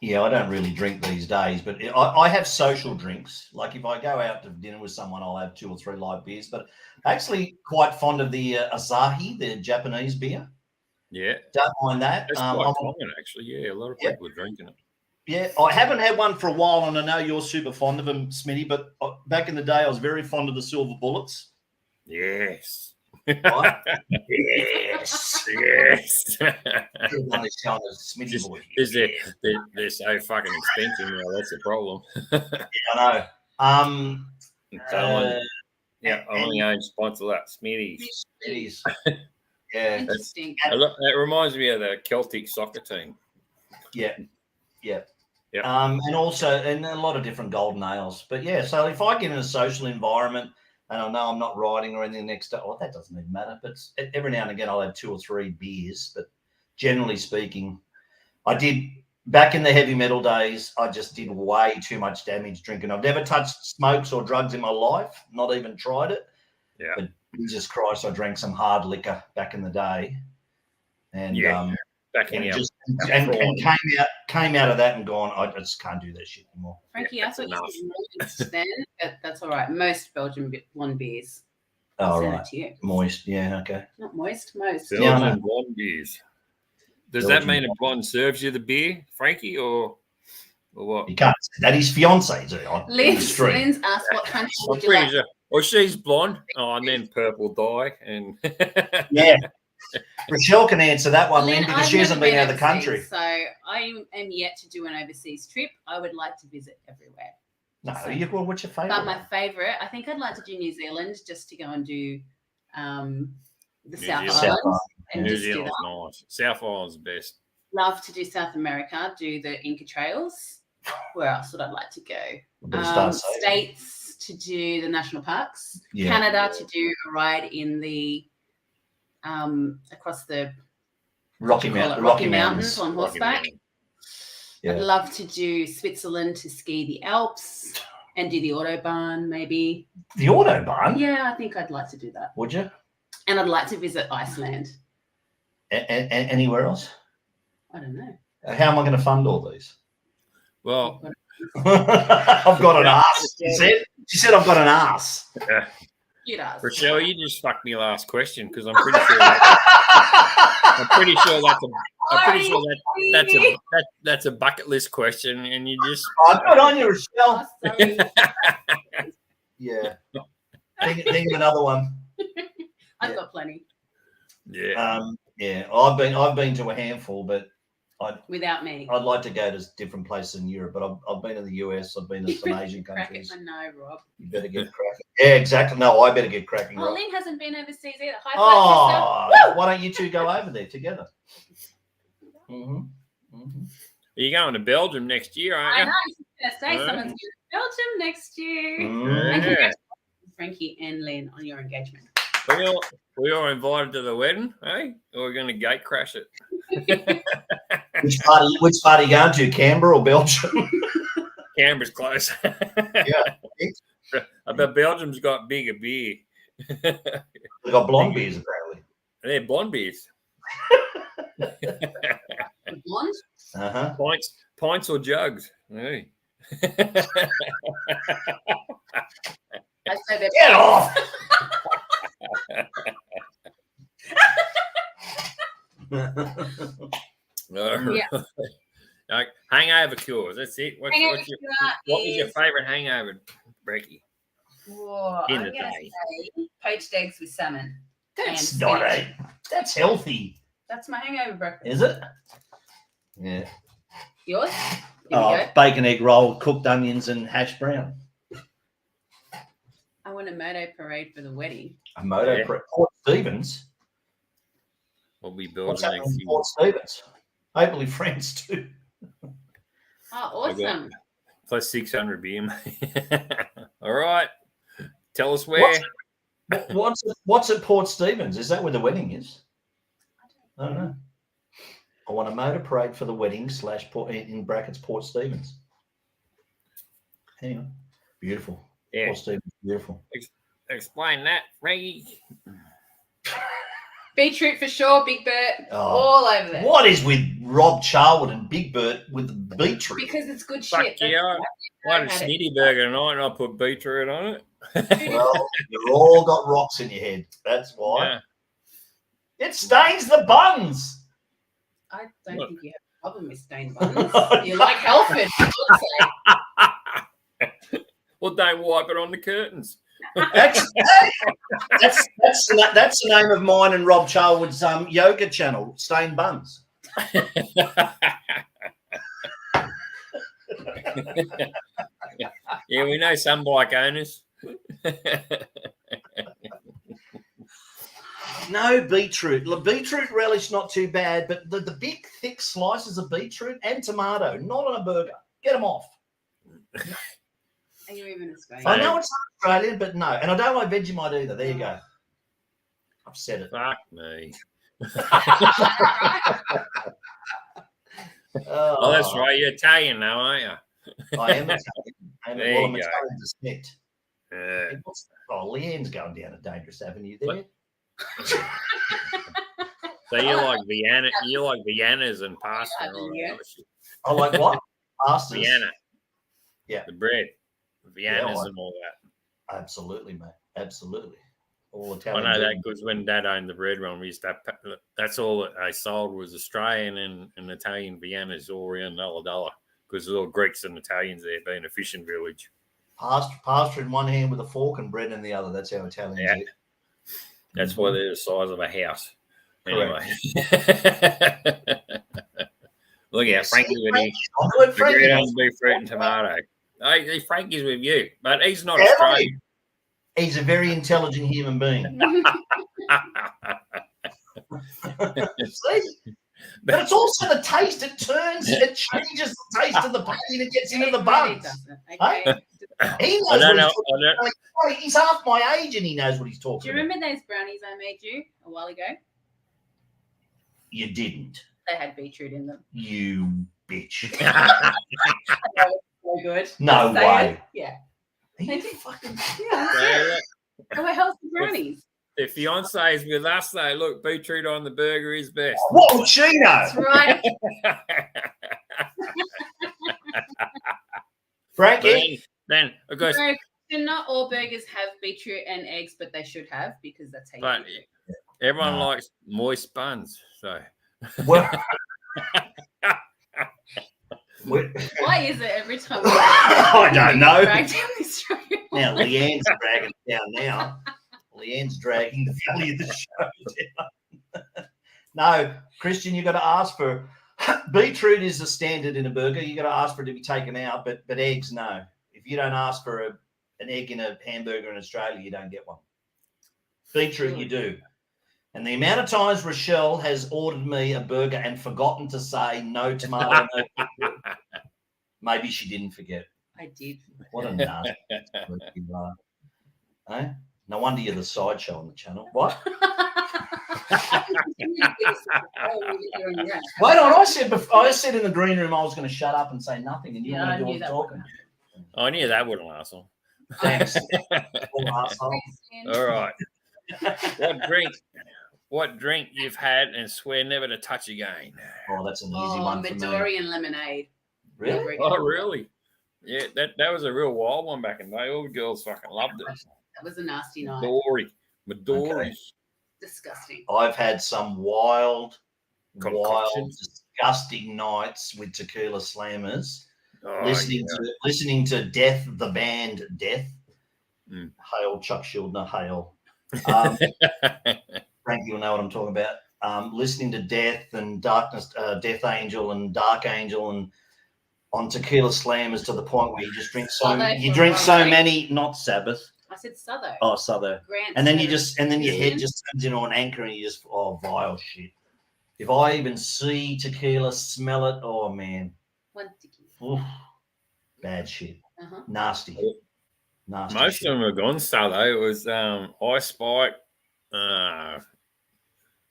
Yeah, I don't really drink these days, but I have social drinks. Like if I go out to dinner with someone, I'll have 2 or 3 light beers. But actually quite fond of the Asahi, the Japanese beer. Yeah. Don't mind that. That's quite common, actually. Yeah, a lot of people are drinking it. Yeah, I haven't had one for a while, and I know you're super fond of them, Smitty, but back in the day, I was very fond of the Silver Bullets. Yes. Right? Yes. Yes. Everyone is telling us Smitty boy. They're so fucking expensive now. That's the problem. Yeah, I know. I only own sponsor that. Smitty's. Smitty's. Yeah. Interesting. That reminds me of the Celtic soccer team. Yeah. Yeah. Yeah. And also, and a lot of different golden ales. But yeah, so if I get in a social environment and I know I'm not riding or anything next day, well, that doesn't even matter. But every now and again, I'll have 2 or 3 beers. But generally speaking, I did back in the heavy metal days, I just did way too much damage drinking. I've never touched smokes or drugs in my life, not even tried it. Yeah. But Jesus Christ, I drank some hard liquor back in the day. And back in and came out of that and gone, I just can't do that shit anymore. Frankie, I thought you said moist then, but that's all right. Most Belgian blonde beers. Oh, Send right. it to you. Moist, yeah, okay. Not moist, most. Belgian blonde beers. Does that mean a blonde serves you the beer, Frankie, or what? You can't say that. His fiance is Lynn's asked what country I'm would you pretty like? sure. Or she's blonde. Oh, and then purple dye. And yeah. Rochelle can answer that one, Lynn, because I've she hasn't never been out of the overseas, country. So I am yet to do an overseas trip. I would like to visit everywhere. No, well, what's your favourite? But my favourite, I think I'd like to do New Zealand just to go and do the South Island. And New just do Zealand's that. nice. South Island's the best. Love to do South America, do the Inca Trails. Where else would I like to go? Start saving. States to do the national parks. Yeah. Canada to do a ride in the across the Rocky Mountains on horseback. Yeah. I'd love to do Switzerland to ski the Alps and do the Autobahn maybe. The Autobahn? Yeah, I think I'd like to do that. Would you? And I'd like to visit Iceland. Anywhere else? I don't know. How am I going to fund all these? Well, I've got an ass. She said I've got an ass. You does. Rochelle, you just fucked me last question because I'm pretty sure that's a bucket list question, and you just. Oh, good on you, Rochelle. Oh, sorry. Yeah. Think of another one. I've got plenty. Yeah. Yeah. I've been to a handful, but Without me. I'd like to go to different places in Europe. But I've been to the US. I've been to some Asian countries. I know, Rob. You better get cracking. Yeah, exactly. No, I better get cracking. Oh, Rob. Lynn hasn't been overseas either. High five, sister. Why don't you two go over there together? Mm-hmm. Mm-hmm. Are you going to Belgium next year, aren't you? I know. I was going to say someone's going to Belgium next year. And Mm-hmm. congratulations, Frankie and Lynn, on your engagement. We all invited to the wedding, eh? Or we're going to gate crash it? Which part are you going to? Canberra or Belgium? Canberra's close. Yeah. I bet Belgium's got bigger beer. They've got blonde beers apparently. They're blonde beers. Blonde? Uh-huh. Pints or jugs. Hey. I say they're Get off! Yeah. Like, hangover cures. That's it. What was your favourite hangover, Brecky? Whoa, In I'm the going to day. say poached eggs with salmon. That's And not spinach. that's healthy, That's my hangover breakfast. is it? Yeah. Yours? Here we go. Bacon egg roll, cooked onions, and hash brown. I want a moto parade for the wedding. A moto Yeah. Port Stevens. We'll be What's building happening next in year. Port Stevens? Hopefully friends too. Oh, awesome. Plus 600 beer, mate. All right. Tell us where. What's at Port Stevens? Is that where the wedding is? I don't know. I want a motor parade for the wedding / Port, in brackets Port Stevens. Hang on. Beautiful. Yeah. Port Stevens, beautiful. Explain that, Reggie. Beetroot for sure, Big Bert. Oh. All over there. What is with Rob Charwood and Big Bert with the beetroot? Because it's good Fuck shit. yeah. I had a had it. Smitty burger tonight and I put beetroot on it. Well, you've all got rocks in your head. That's why. Yeah. It stains the buns. I don't think you have a problem with stained buns. You like Halford. Well, don't wipe it on the curtains. That's the name of mine and Rob Charwood's yoga channel, Stained Buns. Yeah, we know some bike owners. No beetroot. The beetroot relish not too bad, but the big thick slices of beetroot and tomato, not on a burger. Get them off. Are you even Australian? I know it's not Australian, but no. And I don't like Vegemite either. There you go. I've said it. Fuck me. Oh, that's right. You're Italian now, aren't you? I am Italian. I'm There you go. Italian descent. Yeah. Oh, Leanne's going down a dangerous avenue there. So you like Vienna? You like Viennas and pasta? And all that Yeah. other shit. I like what? Pastas. Vienna. Yeah. The bread. Viennas like- and all that. Absolutely, mate. Absolutely. All I Italian. know that because when Dad owned the bread run, we used to have, that's all that they sold was Australian and Italian Viennas all around $1 because there's all Greeks and Italians there being a fishing village. Pasta in one hand with a fork and bread in the other. That's how Italians Yeah. eat. That's why they're the size of a house. Anyway. Look out, Frankie with his I'll do it, Frankie. bread on beef, fruit and tomato. Hey, Frankie's with you, but he's not Yeah, Australian. He's a very intelligent human being. See? But it's also the taste. It changes the taste of the bun and it gets into the buns. Okay. He knows I don't what know. he's talking about. Like, he's half my age and he knows what he's Do talking you about. remember those brownies I made you a while ago? You didn't. They had beetroot in them. You bitch. So good. No Say way. it. Yeah. Are They you did. fucking... Yeah. So, They were healthy brownies. the fiance is with us, though. Look, beetroot on the burger is best. What would she know? That's right. Frankie, then, of course, No, So not all burgers have beetroot and eggs, but they should have because that's how you But do it. everyone likes moist buns. So Well, Why is it every time I don't know. drag down this road? Now Leanne's dragging it down now. Leanne's dragging the value of the show down. No, Christian, you got to ask for beetroot is the standard in a burger. You got to ask for it to be taken out, but eggs, no. If you don't ask for an egg in a hamburger in Australia, you don't get one. Beetroot, you do. And the amount of times Rochelle has ordered me a burger and forgotten to say no tomato, no beetroot. Maybe she didn't forget. I did. What a nasty you are. Eh? No wonder you're the sideshow on the channel. What? Wait on, I said in the green room I was going to shut up and say nothing, and you want to do all the talking. I knew that wouldn't last long. Thanks. All right. What drink you've had and swear never to touch again? Oh, that's an easy one for me. Midorian lemonade. Really? Oh, really? Yeah, that was a real wild one back in the day. All the girls fucking loved it. That was a nasty night. Midori. Okay. Disgusting. I've had some wild, Concoctions. disgusting nights with tequila slammers. Oh, Listening to Death, the band Death. Mm. Hail Chuck Schuldiner, hail. Frank, you'll know what I'm talking about. Listening to Death and Darkness, Death Angel and Dark Angel, and on tequila slammers to the point where you just drink so many, not Sabbath. I said Southo. Oh, Southo. Grant And then Southo. your head just turns into an anchor and you just vile shit. If I even see tequila, smell it, oh man. One tequila. Oof, bad shit. Uh-huh. Nasty. Most shit. of them are gone, though. It was Ice Spike,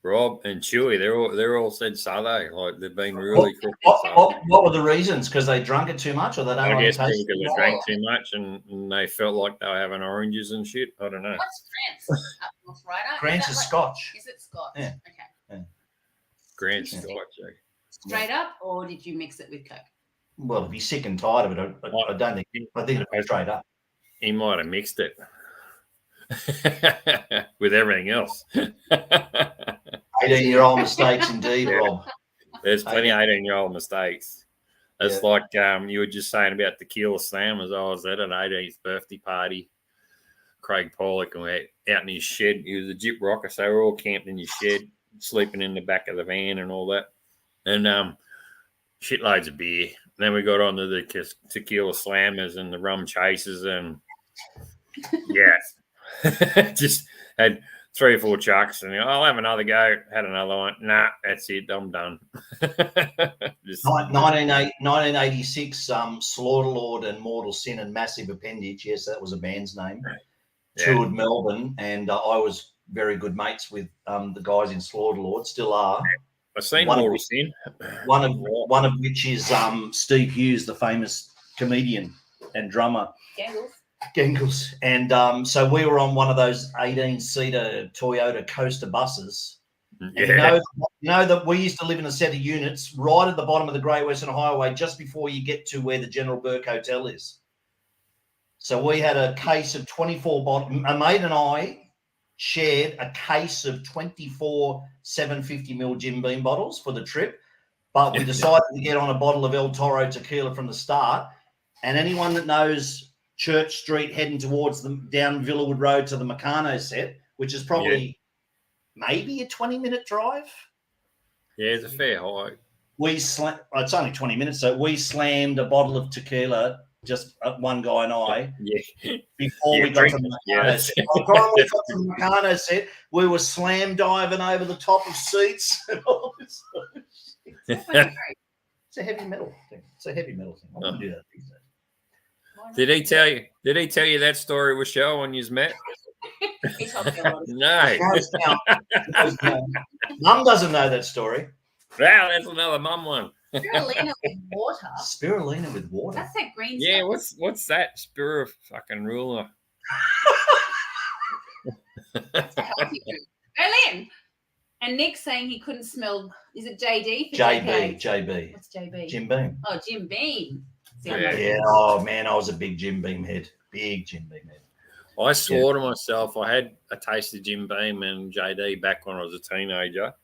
Rob, and Chewy. They're all said Southo. Like they've been really cooked. What were the reasons? Because they drunk it too much, or they don't I like guess the taste? because they drank too much and they felt like they were having oranges and shit. I don't know. What's Grant's? Up North Rider? Grant's is Scotch. Is it Scotch? Yeah. Okay. Grant's Yeah. Scotch. Straight up, or did you mix it with Coke? Well, to be sick and tired of it, I don't think. I think it's straight up. He might have mixed it with everything else. 18-year-old mistakes indeed, Rob. There's plenty of 18-year-old mistakes. It's like you were just saying about tequila slammers. I was at an 18th birthday party. Craig Pollock, and we're out in his shed. He was a gyp rocker, so we're all camped in his shed, sleeping in the back of the van and all that. And shitloads of beer. Then we got on to the tequila slammers and the rum chasers, and just had 3 or 4 chucks, and I'll have another go. Had another one. Nah, that's it. I'm done. 1986, Slaughterlord and Mortal Sin and Massive Appendage. Yes, that was a band's name. Yeah. Toured Melbourne, and I was very good mates with the guys in Slaughterlord. Still are. I've seen Mortal Sin. One of which is Steve Hughes, the famous comedian and drummer. Gengels. And so we were on one of those 18-seater Toyota Coaster buses. Yeah. You know that we used to live in a set of units right at the bottom of the Great Western Highway, just before you get to where the General Burke Hotel is. So we had a case of 24 bottles. A mate and I shared a case of 24 750ml Jim Beam bottles for the trip, but we decided to get on a bottle of El Toro tequila from the start. And anyone that knows Church Street heading towards down Villawood Road to the Meccano set, which is probably maybe a 20-minute drive. Yeah, it's a fair hike. It's only 20 minutes, so we slammed a bottle of tequila, just one guy and I, before we got to the Meccano set. By the time we got to the Meccano set, we were slam diving over the top of seats and all this sort of shit. It's a heavy metal thing. I wouldn't do that these days. Did he tell you that story with Shell when you met? No. Mum doesn't know that story. Wow, that's another mum one. Spirulina with water. Spirulina with water. That's that green Yeah, stuff. what's that? Spiro fucking ruler. Berlin. And Nick's saying he couldn't smell. Is it JD? JB. What's JB? Jim Beam. Oh, Jim Beam. Yeah. Yeah. Oh man, I was a big Jim Beam head. Big Jim Beam head. I swore to myself. I had a taste of Jim Beam and JD back when I was a teenager,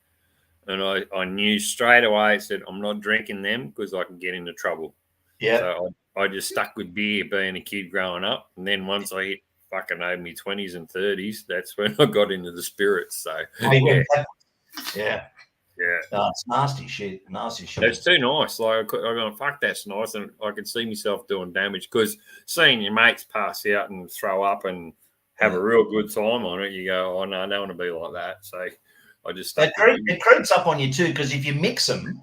and I knew straight away. I said, I'm not drinking them because I can get into trouble. Yeah. So I just stuck with beer being a kid growing up. And then once I hit fucking over my 20s and 30s, that's when I got into the spirits. So, Yeah. Yeah. Oh, it's nasty shit. Nasty shit. It's too nice. Like, I'm going, fuck, that's nice. And I could see myself doing damage because seeing your mates pass out and throw up and have a real good time on it, you go, oh, no, I don't want to be like that. So I just... It creeps up on you too, because if you mix them,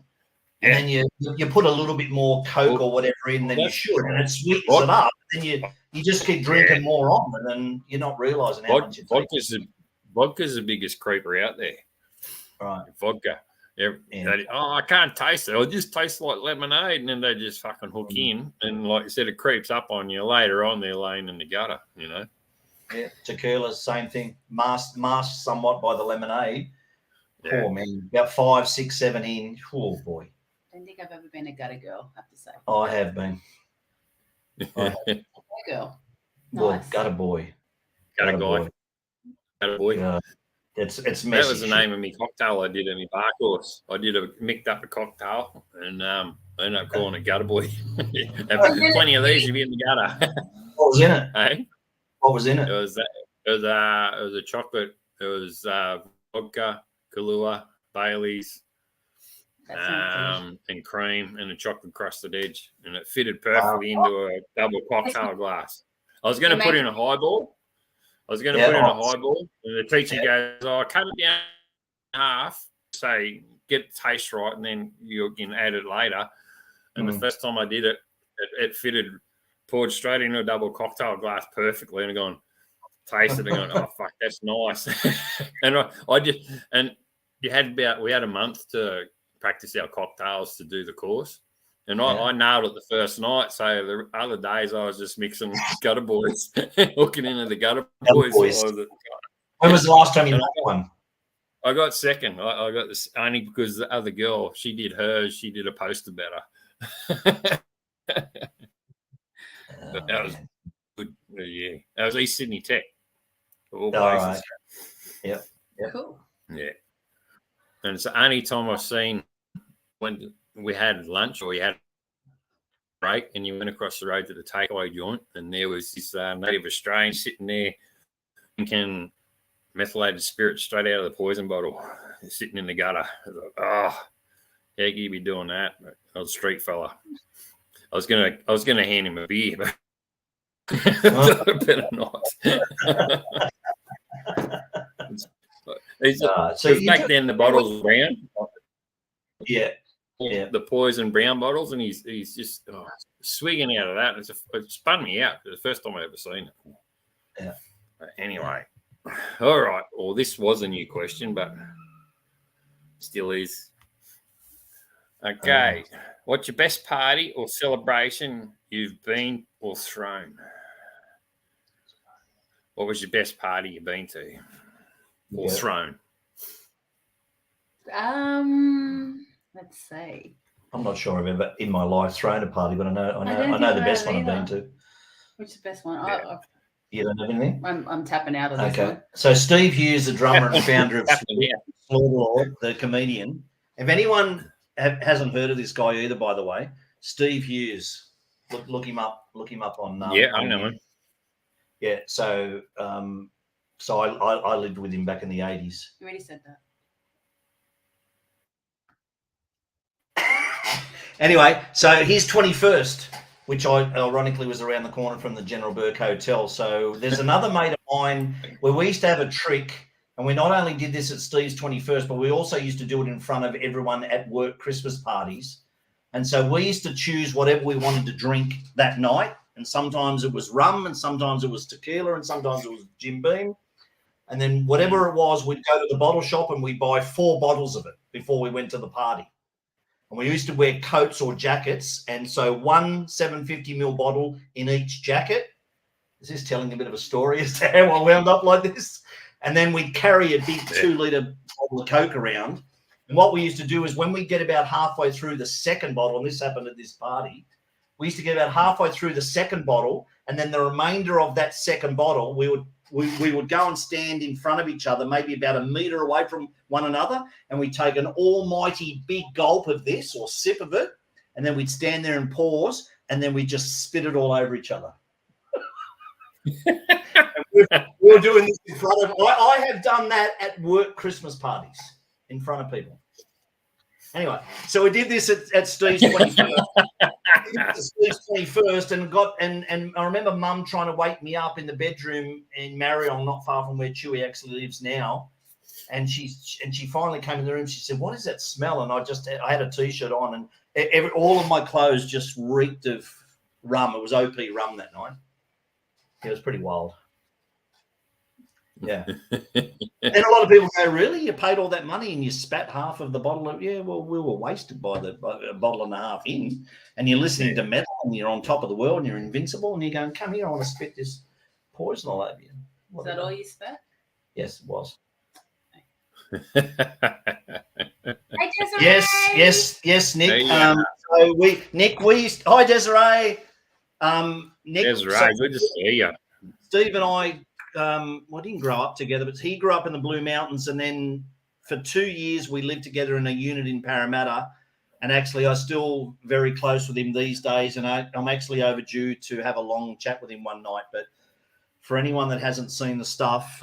and then you put a little bit more Coke or whatever in than you should, and it sweets it up, then you just keep drinking more on it, and you're not realising how much you take. Vodka's the biggest creeper out there. Right. Vodka. I can't taste it. It just tastes like lemonade, and then they just fucking hook in, and like you said, it creeps up on you later on. They're laying in the gutter, you know. Yeah, tequila, same thing. Masked somewhat by the lemonade. Yeah. Oh man, about 5, 6, 7 in. Oh boy. I don't think I've ever been a gutter girl, I have to say. I have been. Gutter girl. Well, Nice. gutter boy. Gutter boy. Yeah. It's messy. That was the name of my cocktail I did in my bar course. I mixed up a cocktail and I ended up calling it Gutter Boy. Plenty of these, you'd be in the gutter. What was in it? Hey? What was in it? It was a chocolate. It was vodka, Kahlua, Bailey's, and cream, and a chocolate crusted edge, and it fitted perfectly into a double cocktail glass. I was going to put in a highball. Put in a highball, and the teacher goes, "Oh, cut it down in half, say get the taste right, and then you can add it later." And the first time I did it, it fitted, poured straight into a double cocktail glass perfectly, and I gone, tasted it, and gone, "Oh fuck, that's nice." And we had a month to practice our cocktails to do the course. And I nailed it the first night. So the other days I was just mixing gutter boys, hooking into the gutter boys. When was the last time you made one? I got second. I got this only because the other girl, she did hers. She did a poster better. That was good. Yeah. That was East Sydney Tech. All places. Right. Yep. Cool. Yeah. And it's the only time I've seen when we had lunch or we had a break and you went across the road to the takeaway joint and there was this native Australian sitting there drinking methylated spirit straight out of the poison bottle, sitting in the gutter. I was like, oh, how can you be doing that? But I was a street fella. I was gonna hand him a beer, but better not. So back then the bottles were brown. Yeah. The poison brown bottles, and he's just swigging out of that. It spun me out. It was the first time I ever seen it. Yeah. But anyway, all right. Well, this was a new question, but still is. Okay. What's your best party or celebration you've been or thrown? What was your best party you've been to or thrown? Let's see. I'm not sure I've ever in my life thrown a party, but I know the best one I've been to. Which is the best one? Yeah. You don't have anything? I'm tapping out of this one. So Steve Hughes, the drummer and founder of Slaughterlord, the comedian. If anyone hasn't heard of this guy either, by the way, Steve Hughes, look him up. Look him up on. I know him. Yeah. So I lived with him back in the 80s. You already said that. Anyway, so his 21st, which ironically was around the corner from the General Burke Hotel. So there's another mate of mine where we used to have a trick, and we not only did this at Steve's 21st, but we also used to do it in front of everyone at work Christmas parties. And so we used to choose whatever we wanted to drink that night. And sometimes it was rum, and sometimes it was tequila, and sometimes it was Jim Beam. And then whatever it was, we'd go to the bottle shop and we'd buy 4 bottles of it before we went to the party. And we used to wear coats or jackets. And so 1 750ml bottle in each jacket. Is this telling a bit of a story as to how I wound up like this? And then we'd carry a big 2-litre bottle of Coke around. And what we used to do is when we get about halfway through the second bottle, and this happened at this party, we used to get about halfway through the second bottle and then the remainder of that second bottle, we would go and stand in front of each other, maybe about a metre away from one another, and we'd take an almighty big gulp of this or sip of it, and then we'd stand there and pause, and then we'd just spit it all over each other. we were doing this in front of. I have done that at work Christmas parties in front of people. Anyway, so we did this at Steve's 21st. Steve's 21st, and I remember Mum trying to wake me up in the bedroom in Marion, not far from where Chewy actually lives now. And she finally came in the room. She said, "What is that smell?" And I had a t-shirt on, and all of my clothes just reeked of rum. It was OP rum that night. It was pretty wild. Yeah. And a lot of people go, "Really? You paid all that money and you spat half of the bottle?" Yeah, well, we were wasted by a bottle and a half in, and you're listening to metal and you're on top of the world and you're invincible, and you're going, "Come here, I want to spit this poison all over you." Is that all you spat? Yes, it was. Hey, Yes, Nick. Yeah. Hi, Desiree. Nick. Desiree, good to see you. Steve and I, didn't grow up together, but he grew up in the Blue Mountains, and then for 2 years we lived together in a unit in Parramatta. And actually, I'm still very close with him these days, and I'm actually overdue to have a long chat with him one night. But for anyone that hasn't seen the stuff,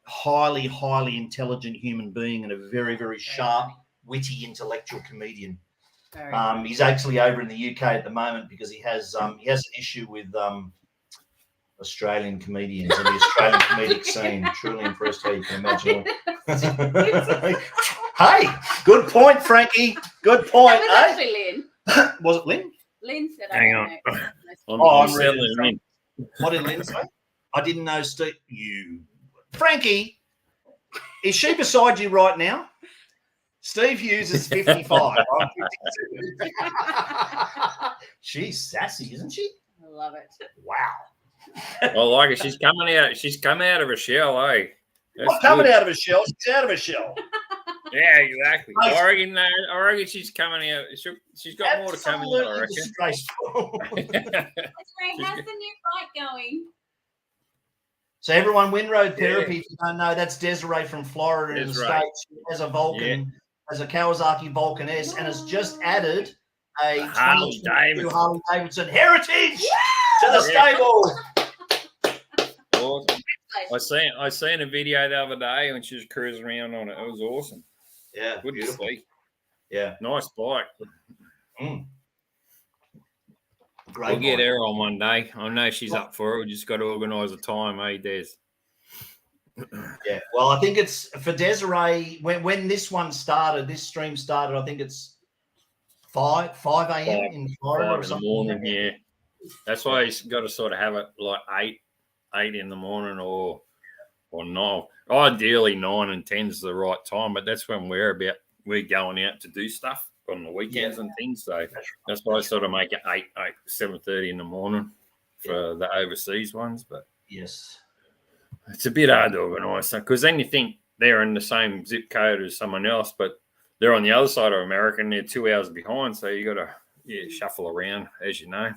highly, highly intelligent human being and a very, very sharp, witty, intellectual comedian. He's actually over in the UK at the moment because he has an issue with Australian comedians and the Australian comedic scene. Truly impressed how you can imagine. Hey, good point, Frankie. Good point. That was actually Lynn. Was it Lynn? Lynn said, Hang on. I'm really Lynn. What did Lynn say? I didn't know, Steve. Frankie, is she beside you right now? Steve Hughes is 55. I'm 52. She's sassy, isn't she? I love it. Wow. I like it. She's coming out. She's come out of her shell, eh? Not coming out of her shell. She's out of her shell. Yeah, exactly. I reckon she's coming out. She's got more to come in, I reckon. Disgraceful. How's the new fight going? So everyone, Windroad Therapy, if you don't know, that's Desiree from Florida in the States. She has a Vulcan, has a Kawasaki Vulcan S, and has just added a Harley Davidson Heritage to the stable. Awesome. I seen a video the other day when she was cruising around on it. It was awesome. Yeah, good to see. Yeah, nice bike. Great. We'll get her on one day. I know she's up for it. We just got to organise a time, eh, Des? Yeah. Well, I think it's for Desiree when this one started. This stream started. I think it's 5 a.m. in Florida or something. 5 in the morning. Yeah, that's why he's got to sort of have it like 8 in the morning or 9. Ideally 9 and 10 is the right time, but that's when we're going out to do stuff on the weekends and things. So that's why I sort of make it 7:30 in the morning for the overseas ones. But yes, it's a bit hard to organise because then you think they're in the same zip code as someone else, but they're on the other side of America and they're 2 hours behind. So you got to shuffle around, as you know.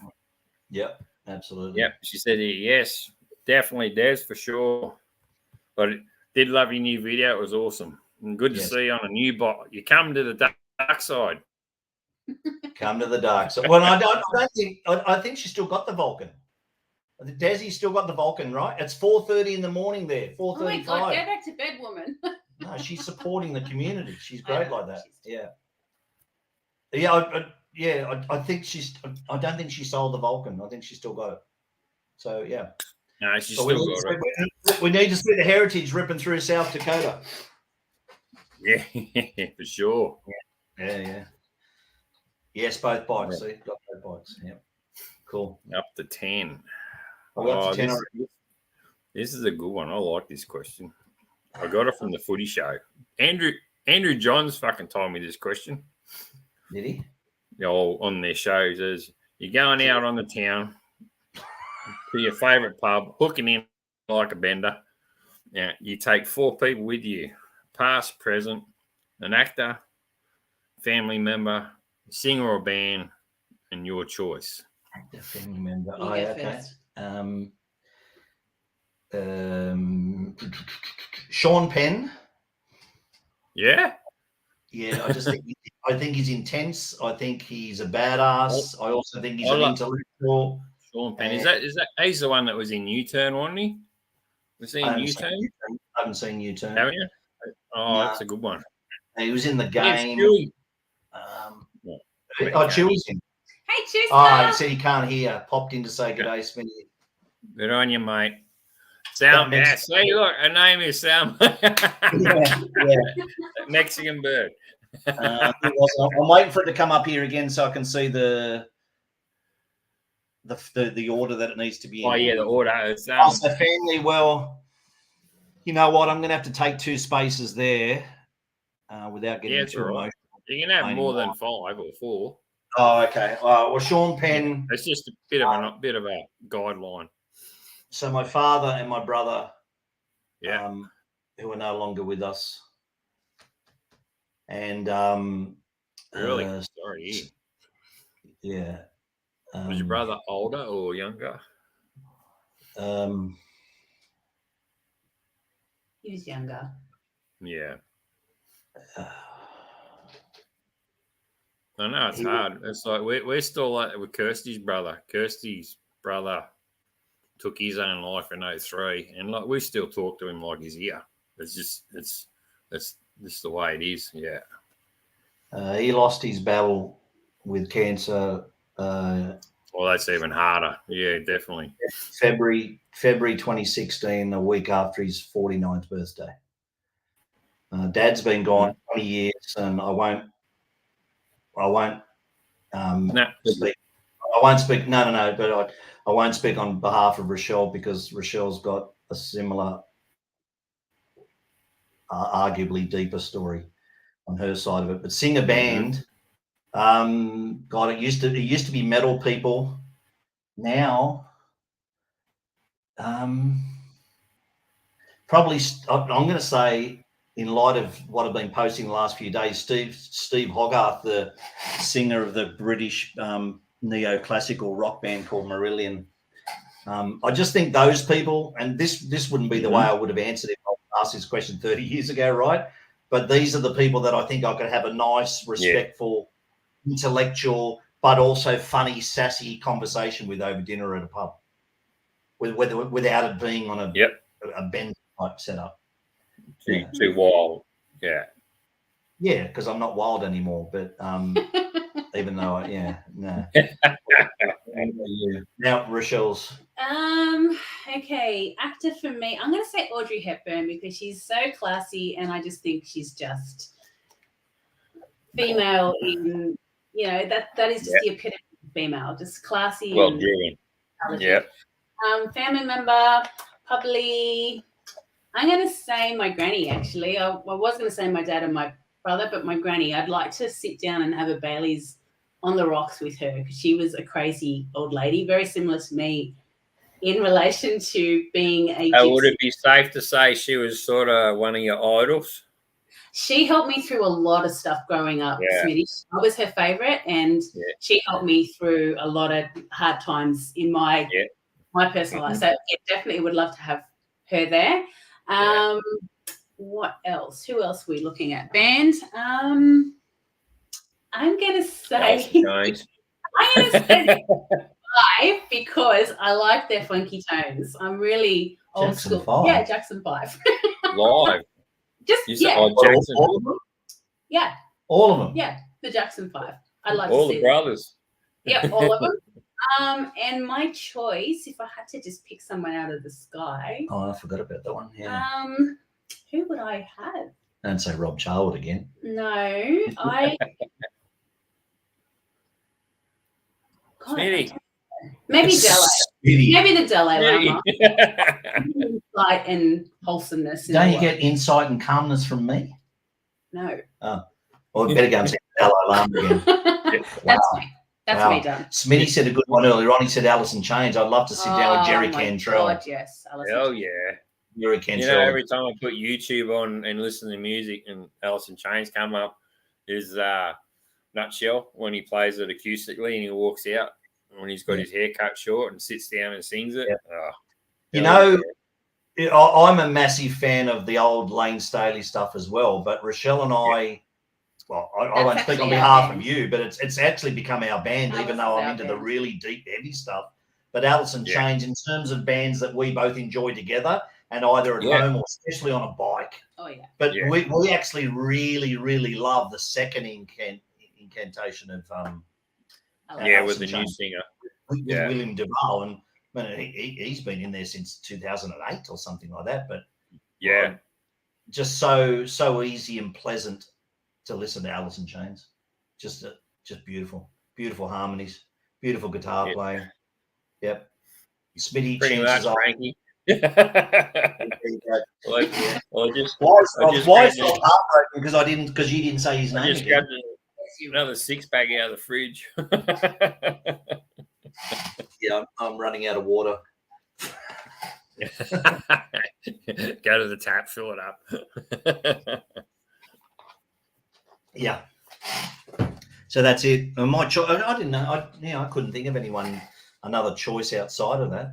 Yep, absolutely. Yep. She said, yes, definitely, Des, for sure. But did love your new video. It was awesome. And good to see you on a new bike. You come to the dark side. Come to the dark side. Well, I think she's still got the Vulcan. Desi's still got the Vulcan, right? It's 4:30 in the morning there. 4:35. Oh my God, go back to bed, woman. No, she's supporting the community. She's great like that. Yeah. I think I don't think she sold the Vulcan. I think she still got it. So yeah. No, she's still got it. We need to see the Heritage ripping through South Dakota. Yeah, for sure. Yeah. Yes, both bikes. See, got both bikes. Yep. Cool. Up to 10. This is a good one. I like this question. I got it from the Footy Show. Andrew Johns fucking told me this question. Did he? On their show, he says, you're going out on the town to your favourite pub, hooking in like a bender. Yeah, you take 4 people with you, past, present, an actor, family member, singer or band, and your choice. Actor, family member. You go first. Sean Penn. Yeah. Yeah, I think he's intense. I think he's a badass. I also think he's an intellectual. Sean Penn. Is that he's the one that was in U-Turn, wasn't he? Was he in U-Turn? I haven't seen U-Turn. Haven't you? Oh, No. that's a good one. He was in the game. Chewie's in. Hey, cheers. Oh, he said he can't hear. Popped in to say good day, Smitty. Good on you, mate. Sam, yeah, see, look, her name is Sam. Mexican bird. I'm waiting for it to come up here again so I can see the order that it needs to be in. Oh, yeah, the order. It's the family, well, you know what? I'm going to have to take 2 spaces there without getting too emotional. You can have more than 5 or 4. Oh, okay. Well, Sean Penn. It's just a bit of a guideline. So my father and my brother, who are no longer with us, and really sorry. Yeah. Was your brother older or younger? He was younger. Yeah. I know it's hard. It's like we're still like with Kirsty's brother. Kirsty's brother took his own life in 2003, and like we still talk to him like he's here. It's just the way it is. Yeah. He lost his battle with cancer. Well, that's even harder. Yeah, definitely. February 2016, a week after his 49th birthday. Dad's been gone 20 years, and I won't speak. I won't speak. No. But I won't speak on behalf of Rochelle because Rochelle's got a similar, arguably deeper story on her side of it. But singer band, God, it used to be metal people. Now, probably I'm going to say, in light of what I've been posting the last few days, Steve Hogarth, the singer of the British neoclassical rock band called Marillion. I just think those people, and this wouldn't be the way I would have answered if I asked this question 30 years ago, right? But these are the people that I think I could have a nice, respectful, intellectual, but also funny, sassy conversation with over dinner at a pub, without it being on a bend type setup. Too wild. Yeah. Yeah, because I'm not wild anymore, but even though no. Now Rochelle's. Okay, actor for me, I'm going to say Audrey Hepburn because she's so classy, and I just think she's just female in, that is just the epitome of female, just classy. Well driven. Yeah. Family member, probably. I'm going to say my granny, actually. I was going to say my dad and my brother, but my granny. I'd like to sit down and have a Bailey's on the rocks with her because she was a crazy old lady, very similar to me in relation to being a gypsy. Would it be safe to say she was sort of one of your idols? She helped me through a lot of stuff growing up, Smitty. I was her favourite, and she helped me through a lot of hard times in my personal life. So definitely would love to have her there. What else? Who else are we looking at? Band. I'm gonna say Five because I like their funky tones. I'm really old school. 5. Yeah, Jackson 5. Live. Just Jackson. All of them? Yeah. All of them. Yeah, the Jackson 5. I like all to see the brothers. Yeah, all of them. And my choice, if I had to just pick someone out of the sky. Oh, I forgot about that one. Yeah. Who would I have? Don't say Rob Charwood again. No, I. Smitty. Maybe Dello. Maybe the Dello Lama. Insight and wholesomeness. Don't you get insight and calmness from me? No. Oh, well, we better go and see Dello Lama again. That's me done. Smitty said a good one earlier on. He said Alison Chains. I'd love to sit down with Jerry Cantrell. God, yes. Oh, yeah. Jerry Cantrell. Every time I put YouTube on and listen to music and Alison Chains come up, is Nutshell when he plays it acoustically and he walks out. when he's got his hair cut short and sits down and sings it. Yeah. Oh, You know, I'm a massive fan of the old Lane Staley stuff as well. But Rochelle and I, well, I won't speak on behalf of you, but it's actually become our band, even though I'm into the really deep, heavy stuff. But Alice in Chains, in terms of bands that we both enjoy together, and either at home or especially on a bike. Oh, yeah. But we actually really, really love the second incantation of with the new singer. With William Duval, and he's been in there since 2008 or something like that. But just so easy and pleasant to listen to Alice in Chains. Just beautiful harmonies, beautiful guitar playing. Yep, Smitty Pretty much, Frankie. I just heartbroken because you didn't say his name. Just grabbed another 6-pack out of the fridge. Yeah, I'm running out of water. Go to the tap, fill it up. Yeah. So that's it. My choice. I didn't know. I couldn't think of another choice outside of that.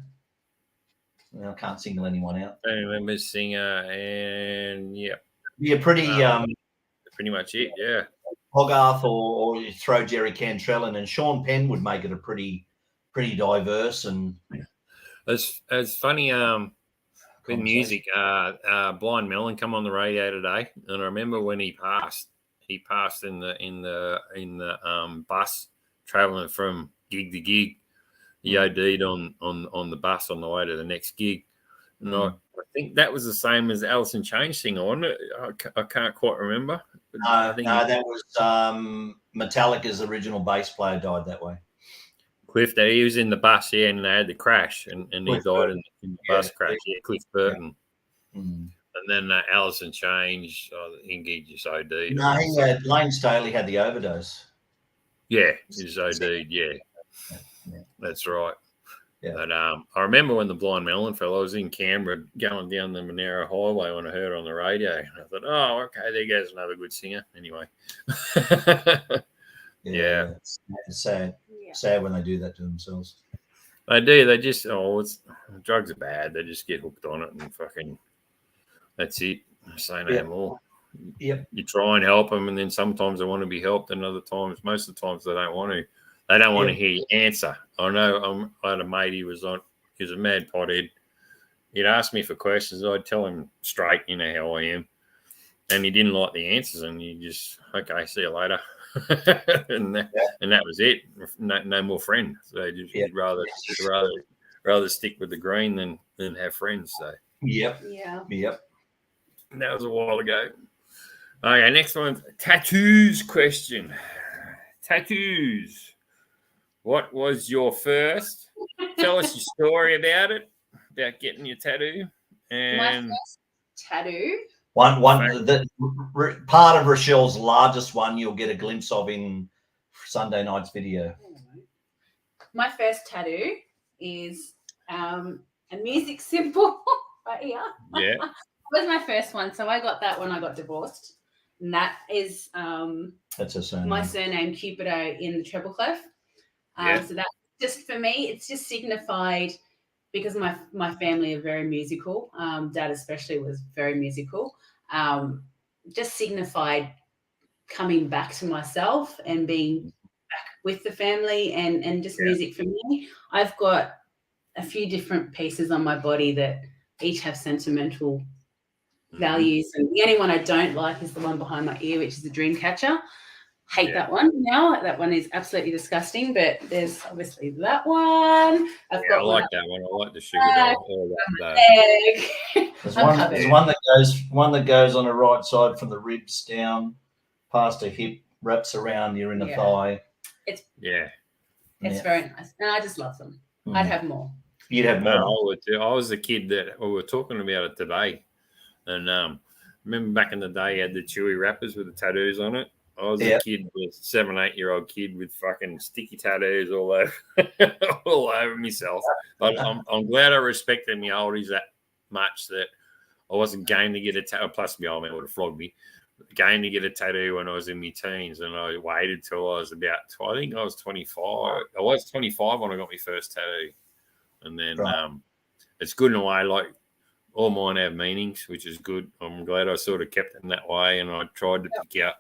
I can't single anyone out. I remember singer, and pretty much it. Yeah, Hogarth, or you throw Jerry Cantrell in, and Sean Penn would make it a pretty diverse and. It's funny. With music, Blind Melon come on the radio today, and I remember when he passed. He passed in the bus traveling from gig to gig. He OD'd on the bus on the way to the next gig. And I think that was the same as Alice in Chains singer, wasn't it? I can't quite remember. No, that was Metallica's original bass player died that way. Cliff, he was in the bus, and they had the crash, and he died in the bus crash. Yeah, Cliff Burton. Yeah. And then Alice in Chains, I think he just OD'd. No, Lane Staley had the overdose. Yeah, he just OD'd, yeah. That's right. Yeah. But I remember when the Blind Melon fell, I was in Canberra going down the Monaro Highway when I heard it on the radio. I thought, oh, okay, there goes another good singer. Anyway. Yeah. It's sad when they do that to themselves. They do. They just, drugs are bad. They just get hooked on it and fucking, that's it. Say no more. Yep. You try and help them, and then sometimes they want to be helped, and other times, most of the times, they don't want to. They don't want to hear your answer. I know I had a mate, he was a mad pothead. He'd ask me for questions. I'd tell him straight, you know how I am. And he didn't like the answers, and he just, okay, see you later. and that was it. No more friends. So he'd rather stick with the green than have friends. So Yep. And that was a while ago. Okay, next one, tattoos question. Tattoos. What was your first? Tell us your story about getting your tattoo. And my first tattoo. One part of Rochelle's largest one you'll get a glimpse of in Sunday night's video. My first tattoo is a music symbol right here. Yeah. That was my first one. So I got that when I got divorced. And that is that's a surname. My surname, Cupido, in the treble clef. So that just, for me, it's just signified, because my family are very musical. Dad especially was very musical. Just signified coming back to myself and being back with the family and just music for me. I've got a few different pieces on my body that each have sentimental values, and the only one I don't like is the one behind my ear, which is the dream catcher. Hate that one now. That one is absolutely disgusting, but there's obviously that one. I like that one. I like the sugar doll. There's one that goes on the right side from the ribs down past the hip, wraps around your inner thigh. It's very nice, and I just love them. I'd have more. You'd have more. No, I would too. I was the kid that we were talking about it today, and remember back in the day, you had the Chewy wrappers with the tattoos on it. I was a kid, with 7-8-year-old kid with fucking sticky tattoos all over myself. But I'm glad I respected my oldies that much that I wasn't game to get a tattoo. Plus, my old man would have flogged me. going to get a tattoo when I was in my teens, and I waited till I was about, I think I was 25. I was 25 when I got my first tattoo. And then it's good in a way, like all mine have meanings, which is good. I'm glad I sort of kept it in that way, and I tried to pick out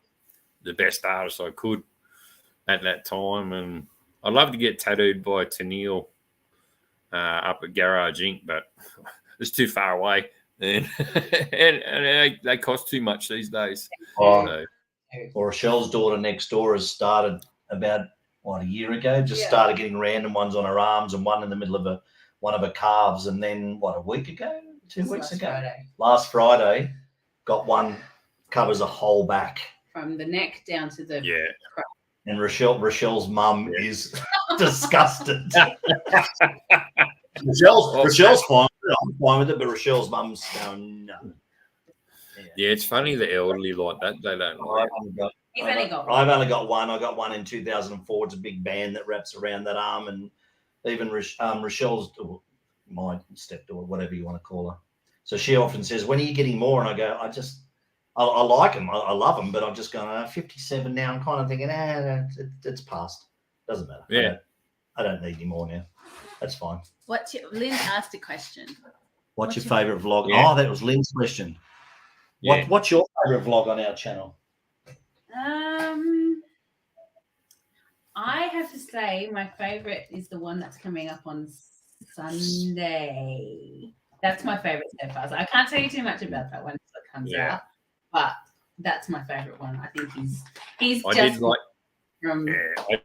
the best artists I could at that time. And I'd love to get tattooed by Tennille up at Garage Inc., but it's too far away. And they cost too much these days. Or Rochelle's daughter next door has started about a year ago. Started getting random ones on her arms and one in the middle of one of her calves. And then a week ago, 2 weeks ago, last Friday, got one covers a whole back from the neck down to the And Rochelle's mum is disgusted. Rochelle's fine. I'm fine with it, but Rochelle's mum's going, no. Yeah, it's funny the elderly like that. They don't like it. I've only got one. I got one in 2004. It's a big band that wraps around that arm, and even Rochelle's, my stepdaughter, whatever you want to call her. So she often says, "When are you getting more?" And I go, I like them. I love them, but I'm just going, 57 now. I'm kind of thinking, it's past. Doesn't matter. Yeah. I don't need any more now. That's fine. Lynn asked a question. What's your favourite vlog? Yeah. Oh, that was Lynn's question. Yeah. What's your favourite vlog on our channel? I have to say my favourite is the one that's coming up on Sunday. That's my favourite so far. So I can't tell you too much about that one until it comes out, but that's my favourite one. I think he's I just did like from. Yeah,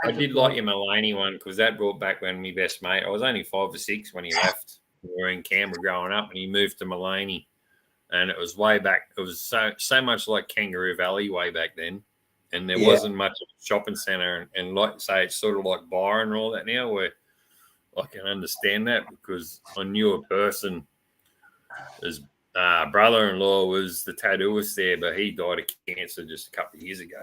I did like your Mulaney one because that brought back when my best mate. I was only 5 or 6 when he left. We were in Canberra growing up, and he moved to Mulaney, and it was way back. It was so much like Kangaroo Valley way back then, and there wasn't much of a shopping centre. And like say, it's sort of like Byron and all that now, where I can understand that because I knew a person, his brother-in-law was the tattooist there, but he died of cancer just a couple of years ago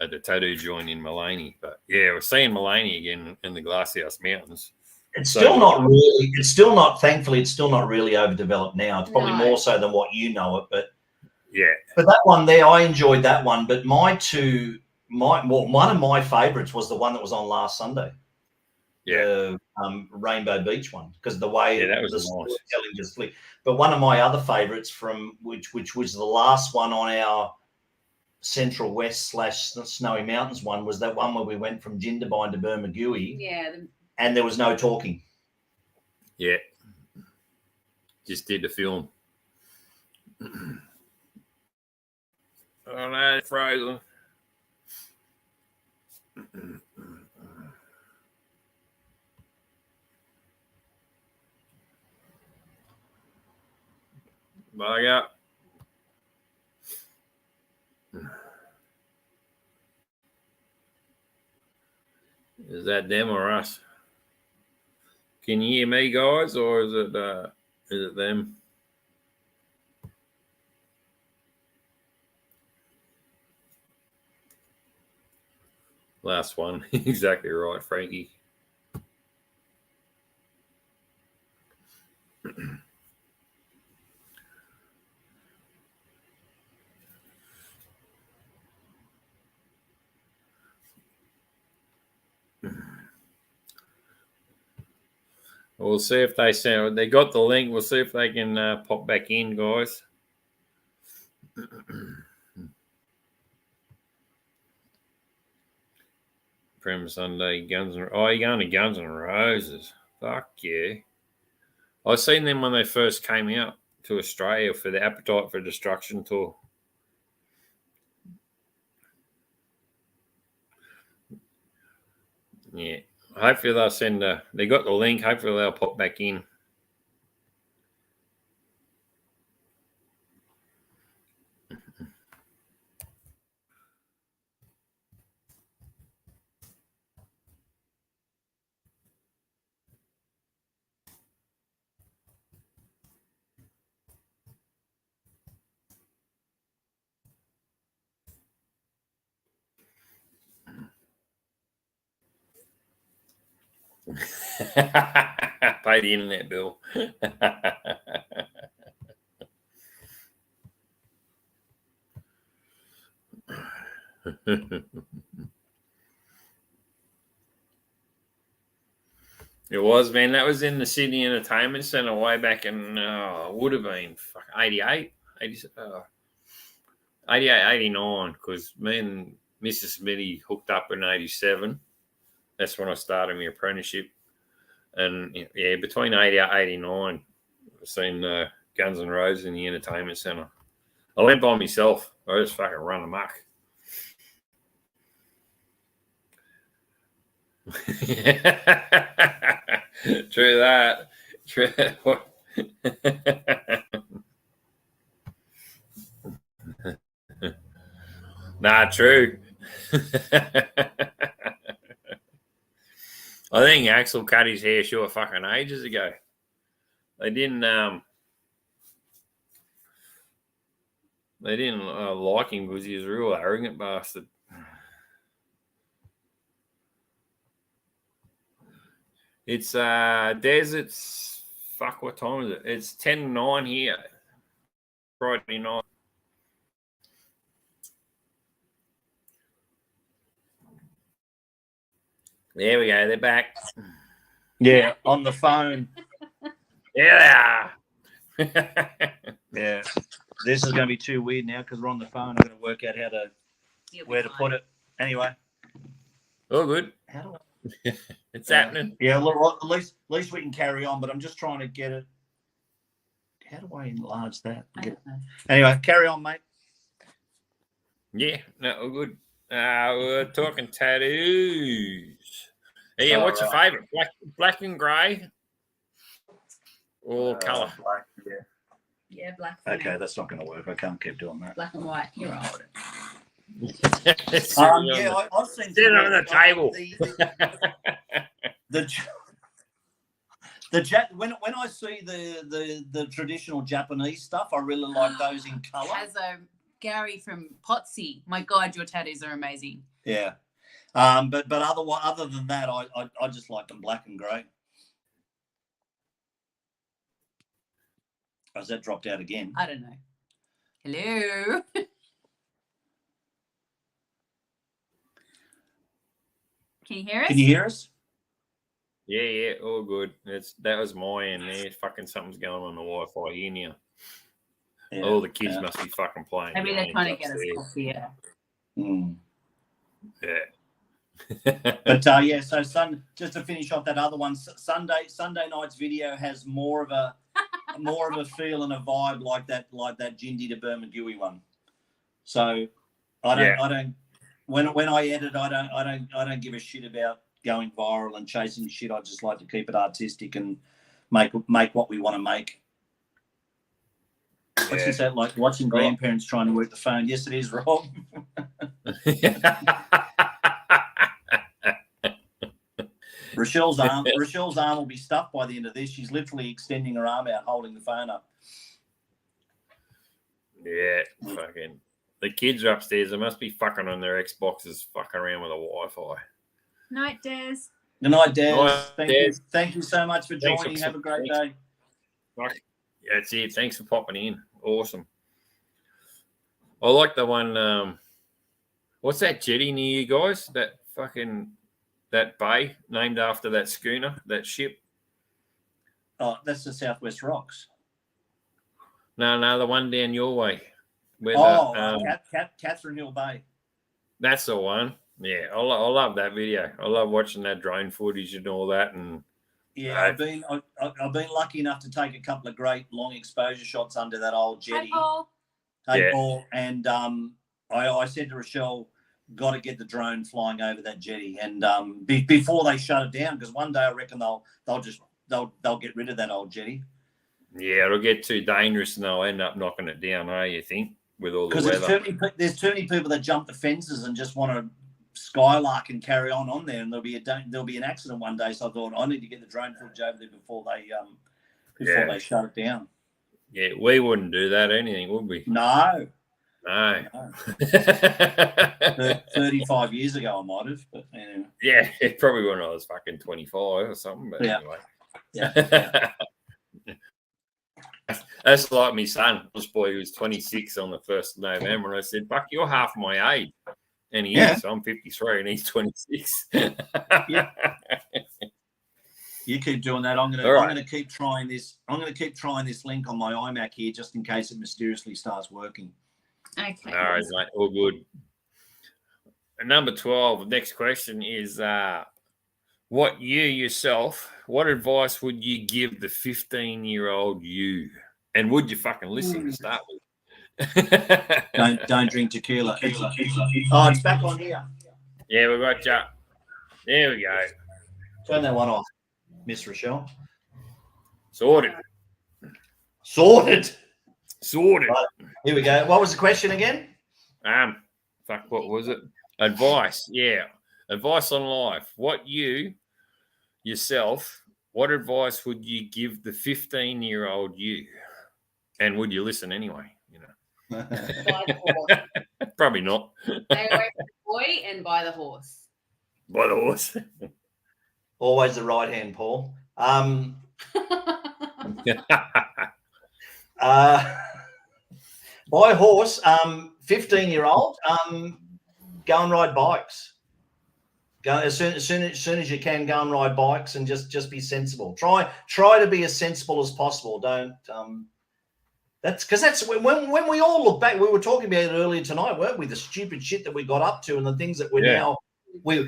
at the tattoo joint in Mulaney. But yeah, we're seeing Mulaney again in the Glasshouse Mountains. It's still not really. It's still not. Thankfully, it's still not really overdeveloped now. It's probably more so than what you know it. But yeah. But that one there, I enjoyed that one. But one of my favourites was the one that was on last Sunday. Yeah. The Rainbow Beach one, because the way that was the nice. storytelling just flicked. But one of my other favourites from which was the last one on our Central West / Snowy Mountains one was that one where we went from Jindabyne to Bermagui. Yeah. And there was no talking. Yeah. Just did the film. Oh no, it's frozen. Bug up. Is that them or us? Can you hear me, guys, or is it them? Last one. Exactly right, Frankie. We'll see if they got the link. We'll see if they can pop back in, guys. Prem Sunday, you're going to Guns N' Roses. Fuck yeah. I seen them when they first came out to Australia for the Appetite for Destruction tour. Yeah. Hopefully they'll they got the link. Hopefully they'll pop back in. Pay the internet bill. It was, man. That was in the Sydney Entertainment Centre way back in, would have been 88, 89, because me and Mrs. Smitty hooked up in 87. That's when I started my apprenticeship. And, yeah, between 88 and 89, I've seen Guns N' Roses in the Entertainment Centre. I went by myself. I just fucking run amok. True that. True. Nah, true. I think Axel cut his hair short fucking ages ago. They didn't like him because he was a real arrogant bastard. It's Des, fuck, what time is it? It's 10:09 here. Friday night. There we go, they're back. Yeah, on the phone. Yeah, they are. Yeah. This is going to be too weird now because we're on the phone. I'm going to work out where to put it. Anyway. Oh, good. How do I? It's happening. Yeah, look, at least we can carry on, but I'm just trying to get it. How do I enlarge that? Anyway, carry on, mate. Yeah, no, all good. We're talking tattoos. Yeah, what's your favourite? Black and grey or colour? Black, yeah. Yeah, black. Okay, that's not going to work. I can't keep doing that. Black and white. You're right. Yeah, I've seen. Sit on the table. When I see the traditional Japanese stuff, I really like those in colour. As Gary from Potsy, my God, your tattoos are amazing. Yeah, but other than that, I just like them black and grey. Has that dropped out again? I don't know. Hello. Can you hear us? Can you hear us? Yeah, all good. That was my end there. Fucking something's going on the Wi-Fi here now. Yeah, all the kids must be fucking playing. Maybe they're trying to get us upstairs. off here. Mm. Yeah. But yeah, so just to finish off that other one, Sunday night's video has more of a feel and a vibe like that Jindy to Bermagui one. So I don't when I edit, I don't give a shit about going viral and chasing shit. I just like to keep it artistic and make what we want to make. Yeah. What's that like watching grandparents trying to work the phone? Yes, it is, Rob. Rochelle's arm will be stuffed by the end of this. She's literally extending her arm out, holding the phone up. Yeah, fucking. The kids are upstairs. They must be fucking on their Xboxes, fucking around with a Wi-Fi. Night, Des. Good night, Des. Night, Des. Thank you so much for joining. Have a great day. That's it. Thanks for popping in. Awesome. I like the one. What's that jetty near you guys? That bay named after that schooner, that ship. Oh, that's the Southwest Rocks. No, the one down your way. Catherine Hill Bay. That's the one. Yeah, I love that video. I love watching that drone footage and all that. And yeah, I've been lucky enough to take a couple of great long exposure shots under that old jetty. Hi, Paul. Hey, Paul. And I said to Rochelle, got to get the drone flying over that jetty, and before they shut it down, because one day I reckon they'll get rid of that old jetty. Yeah, it'll get too dangerous and they'll end up knocking it down. You think with all the weather? Because there's too many people that jump the fences and just want to skylark and carry on there, and there'll be an accident one day. So I thought I need to get the drone footage over there before they shut it down. Yeah, we wouldn't do that anything, would we? No. 35 years ago, I might have, but anyway. Yeah, probably when I was fucking 25 or something. But anyway, yeah. That's like my son, this boy who was 26 on the 1st of November, and I said, "Fuck, you're half my age," And he Yeah. is. I'm 53 and he's 26. Yeah. You keep doing that. I'm All right. gonna keep trying this. I'm gonna keep trying this link on my iMac here just in case it mysteriously starts working. Okay. All right, mate. All good. And number 12, next question is what advice would you give the 15-year-old you? And would you fucking listen to start with? Don't drink tequila. Oh, it's back on here. Yeah, we got you. There we go. Turn that one off, Miss Rochelle. Sorted. Sorted. Right, here we go. What was the question again? What was it? Advice. Yeah. Advice on life. What advice would you give the 15-year-old you? And would you listen anyway? Buy the horse. Probably not. Stay away from the boy and buy the horse. Buy the horse. Always the right hand, Paul. Buy a horse. 15-year-old. Go and ride bikes. Go as soon as you can. Go and ride bikes and just be sensible. Try to be as sensible as possible. Don't. That's when we all look back. We were talking about it earlier tonight, weren't we? The stupid shit that we got up to and the things that we're now. We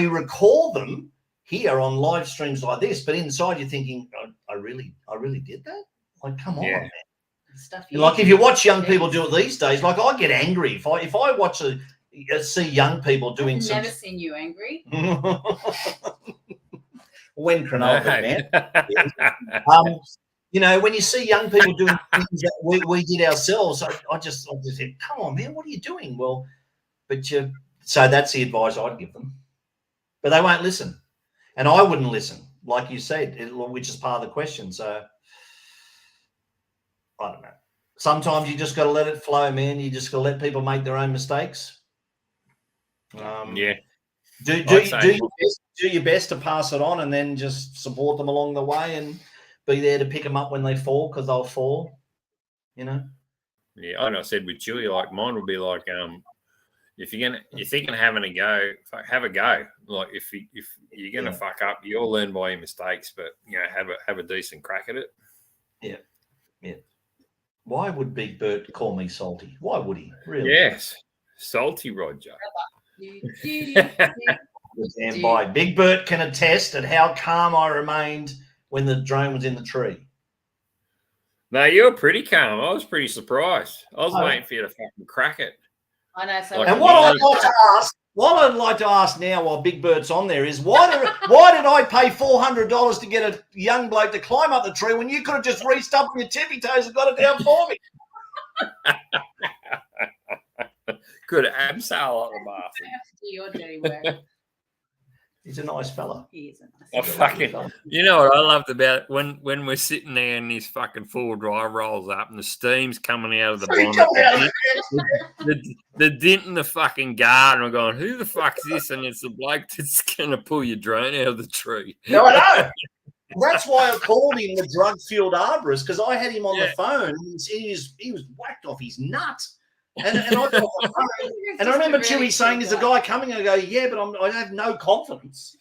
recall them here on live streams like this, but inside you're thinking, I really did that. Like, come on, man. Stuff Like if you watch young people do it these days, like I get angry if I watch see young people doing I've some. never seen you angry. When Cronulla, man. When you see young people doing things that we did ourselves, I just said, come on, man, what are you doing? Well, so that's the advice I'd give them, but they won't listen, and I wouldn't listen, like you said, which is part of the question. So I don't know. Sometimes you just got to let it flow, man. You just got to let people make their own mistakes. Do your best to pass it on, and then just support them along the way, and be there to pick them up when they fall, because they'll fall. Yeah, I know. I said with Chewy, like mine would be like, if you're thinking of having a go, have a go. Like if you're gonna fuck up, you'll learn by your mistakes, but have a decent crack at it. Yeah. Why would Big Bert call me salty? Why would he? Really? Yes, salty Roger. And by Big Bert can attest at how calm I remained when the drone was in the tree. No, you were pretty calm. I was pretty surprised. I was waiting for you to fucking crack it. I know. So and what I'd like to ask now, while Big Bert's on there, is why did I pay $400 to get a young bloke to climb up the tree when you could have just reached up on your tippy toes and got it down for me? Could have abseiled up the bathroom. have to do your dirty work. He's a nice fella. He is a nice fella. You know what I loved about it? When we're sitting there and this fucking full drive rolls up and the steam's coming out of the bonnet, the dent in the fucking garden. I'm going, who the fuck's this? And it's the bloke that's going to pull your drone out of the tree. No, I know. That's why I called him the drug-fueled arborist, because I had him on the phone. He was whacked off his nuts. And I remember Chewy saying, "Is the guy coming?" And I go, "Yeah, but I have no confidence."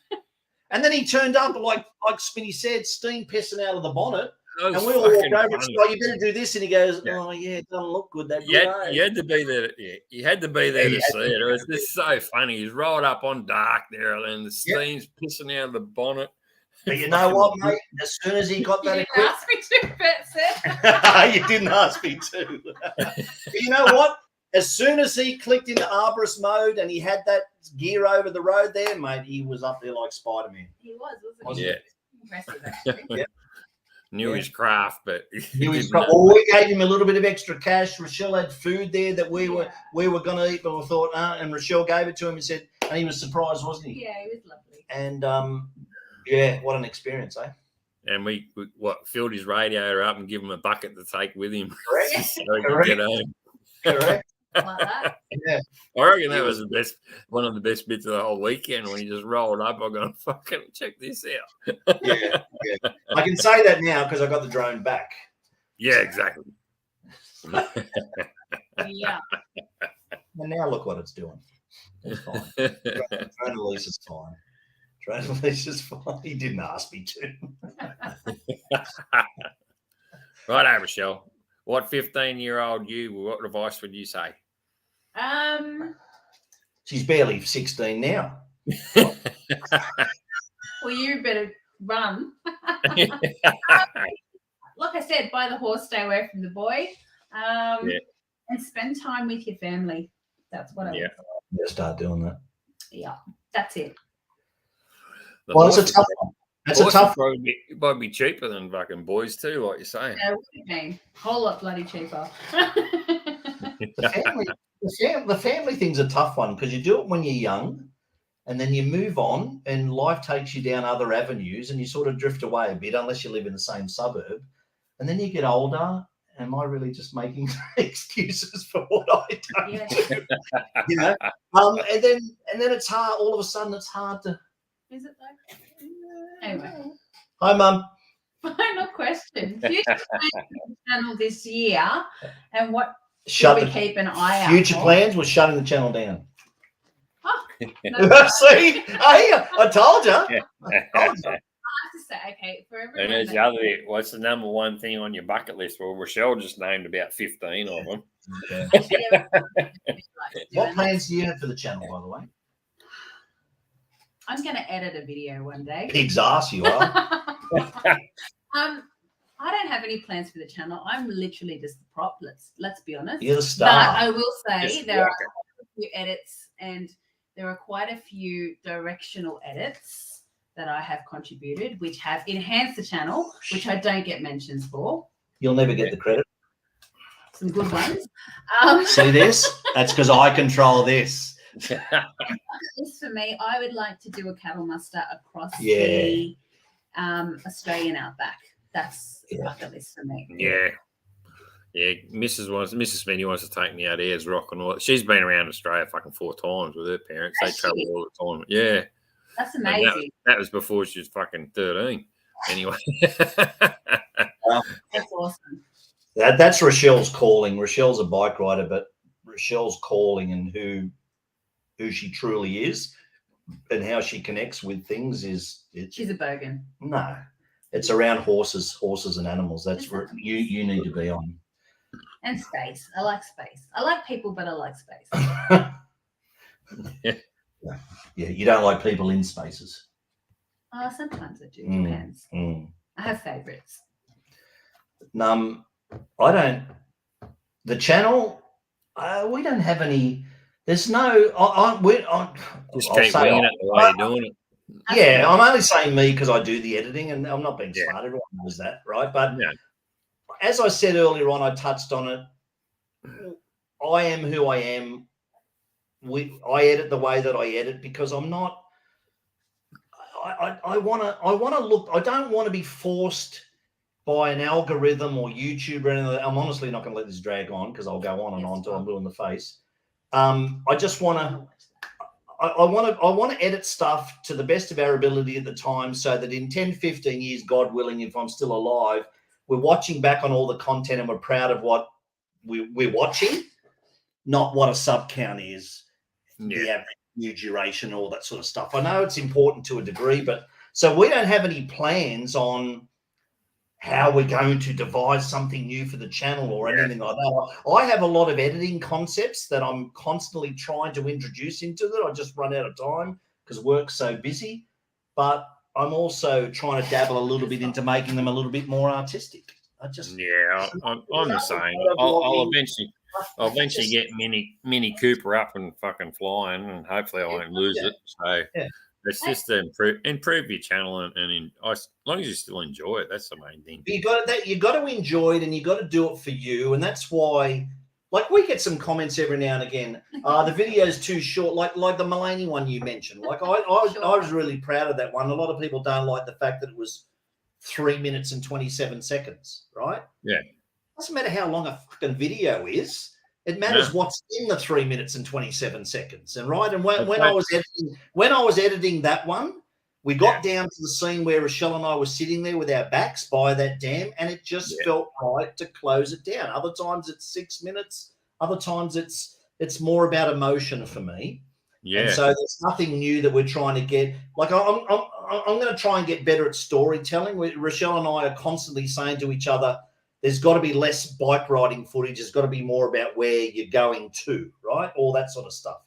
And then he turned up, like Smitty said, steam pissing out of the bonnet, and we all walked over and said, "Oh, you better do this." And he goes, "Oh, yeah, it doesn't look good." That you had to be there. You had to be there to see it. It was just so funny. He's rolled up on dark there, and the steam's pissing out of the bonnet. But you know what, mate? As soon as he got that equipment, ask me to, Bert. You didn't ask me to. But you know what? As soon as he clicked into arborist mode and he had that gear over the road there, mate, he was up there like Spider-Man. He wasn't he? Yeah. Impressive, actually. Knew his craft, but we gave him a little bit of extra cash. Rochelle had food there that we were going to eat, but we thought, and Rochelle gave it to him and said, and he was surprised, wasn't he? Yeah, he was lovely. And what an experience, eh? And we filled his radiator up and give him a bucket to take with him. Correct. So he could get home. Correct. Like that. Yeah. I reckon that was one of the best bits of the whole weekend when he just rolled up. I'm going, fucking check this out. Yeah. I can say that now because I got the drone back. Yeah, exactly. Yeah. And now look what it's doing. It's fine. Train release is fine. Train release is fine. He didn't ask me to. Right, Rochelle. What 15-year-old you? What advice would you say? She's barely 16 now. Well, you better run. Like I said, buy the horse, stay away from the boy, and spend time with your family. That's what I would say. Better start doing that. Yeah, that's it. Well, it's a tough one. It's a tough one. It might be cheaper than fucking boys too, like you're saying. Yeah, what do you mean? Whole lot bloody cheaper. The family thing's a tough one because you do it when you're young and then you move on and life takes you down other avenues and you sort of drift away a bit unless you live in the same suburb. And then you get older. Am I really just making excuses for what I don't do? You know? And then it's hard. All of a sudden, it's hard to. Is it though? Anyway. Hi, Mum. Final question. Future plans for the channel this year, and what Shut should we keep an eye out future for? plans? We're shutting the channel down. Oh, no. See, I told you. I have to say, okay, for everyone. And there's the other. What's the number one thing on your bucket list? Well, Rochelle just named about 15 of them. What plans do you have for the channel, by the way? I'm going to edit a video one day. Pig's ass, you are. I don't have any plans for the channel. I'm literally just the prop. Let's be honest. You're the But star. I will say Just there are walk a few edits and there are quite a few directional edits that I have contributed, which have enhanced the channel, which I don't get mentions for. You'll never get the credit. Some good ones. See this? That's because I control this. This for me, I would like to do a cattle muster across the Australian outback. That's the bucket list for me. Yeah. Mrs. Smitty wants to take me out Ayers Rock and all. She's been around Australia fucking 4 times with her parents. They travel all the time. Yeah. That's amazing. That was before she was fucking 13. Anyway. That's awesome. That's Rochelle's calling. Rochelle's a bike rider, but Rochelle's calling and who she truly is and how she connects with things She's a bogan. No. It's around horses and animals. That's where you need to be on. And space. I like space. I like people, but I like space. Yeah, you don't like people in spaces. Sometimes I do. Depends. I have favorites. I don't. The channel, we don't have any. There's no. Just keep winging it the way you're doing it. Yeah, I'm only saying me because I do the editing, and I'm not being smart. Everyone knows that, right? But as I said earlier on, I touched on it. I am who I am. I edit the way that I edit because I'm not. I want to look. I don't want to be forced by an algorithm or YouTube or anything. I'm honestly not going to let this drag on because I'll go on and on until I'm blue in the face. I just want to. I want to edit stuff to the best of our ability at the time so that in 10, 15 years, God willing, if I'm still alive, we're watching back on all the content and we're proud of what we're watching, not what a sub count is, the average new duration, all that sort of stuff. I know it's important to a degree, but so we don't have any plans on how we're going to devise something new for the channel or anything like that. I have a lot of editing concepts that I'm constantly trying to introduce into it. I just run out of time because work's so busy. But I'm also trying to dabble a little bit into making them a little bit more artistic. I'm the same. I'll eventually get Mini Cooper up and fucking flying, and hopefully I won't lose it. So it's just to improve your channel, and as long as you still enjoy it, that's the main thing. You got to enjoy it, and you got to do it for you, and that's why. Like we get some comments every now and again. The video's too short, like the Mulaney one you mentioned. Like I was really proud of that one. A lot of people don't like the fact that it was 3 minutes and 27 seconds, right? Yeah. Doesn't matter how long a fucking video is. It matters what's in the 3 minutes and 27 seconds. And right. And when I was editing that one, we got down to the scene where Rochelle and I were sitting there with our backs by that dam, and it just felt right to close it down. Other times it's 6 minutes. Other times it's more about emotion for me. Yeah. And so there's nothing new that we're trying to get. Like I'm going to try and get better at storytelling. Rochelle and I are constantly saying to each other, there's got to be less bike riding footage. There's got to be more about where you're going to, right? All that sort of stuff.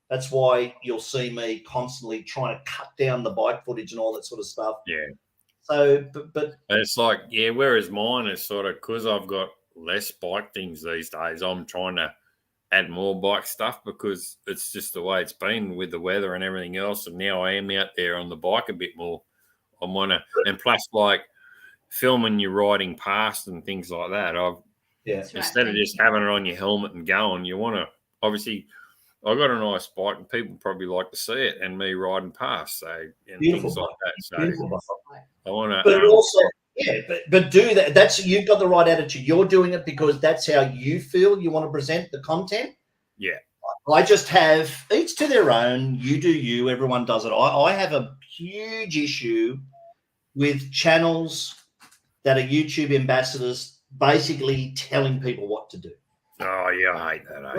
That's why you'll see me constantly trying to cut down the bike footage and all that sort of stuff. Yeah. So, but it's like, yeah, whereas mine is sort of, because I've got less bike things these days, I'm trying to add more bike stuff because it's just the way it's been with the weather and everything else. And now I am out there on the bike a bit more. I want to, and plus like filming you riding past and things like that. Instead of just having it on your helmet and going, you want to, obviously, I got a nice bike and people probably like to see it and me riding past. So, and things like that. So I want to. But also, yeah, but do that. That's, you've got the right attitude. You're doing it because that's how you feel. You want to present the content. Yeah. I just have, each to their own. You do you. Everyone does it. I have a huge issue with channels that are YouTube ambassadors basically telling people what to do. Oh yeah, I hate that.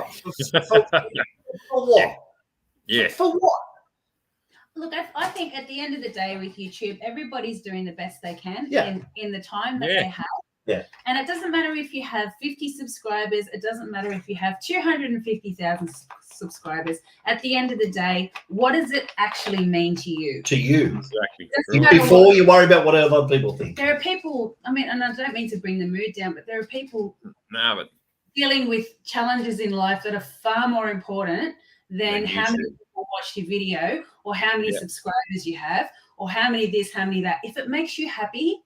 For what? Yeah. For what? Look, I think at the end of the day with YouTube, everybody's doing the best they can in the time that they have. Yeah. And it doesn't matter if you have 50 subscribers. It doesn't matter if you have 250,000 subscribers. At the end of the day, what does it actually mean to you? To you. Exactly. Before you worry about what other people think. There are people, I mean, and I don't mean to bring the mood down, but there are people dealing with challenges in life that are far more important than how many people watched your video or how many subscribers you have or how many this, how many that. If it makes you happy,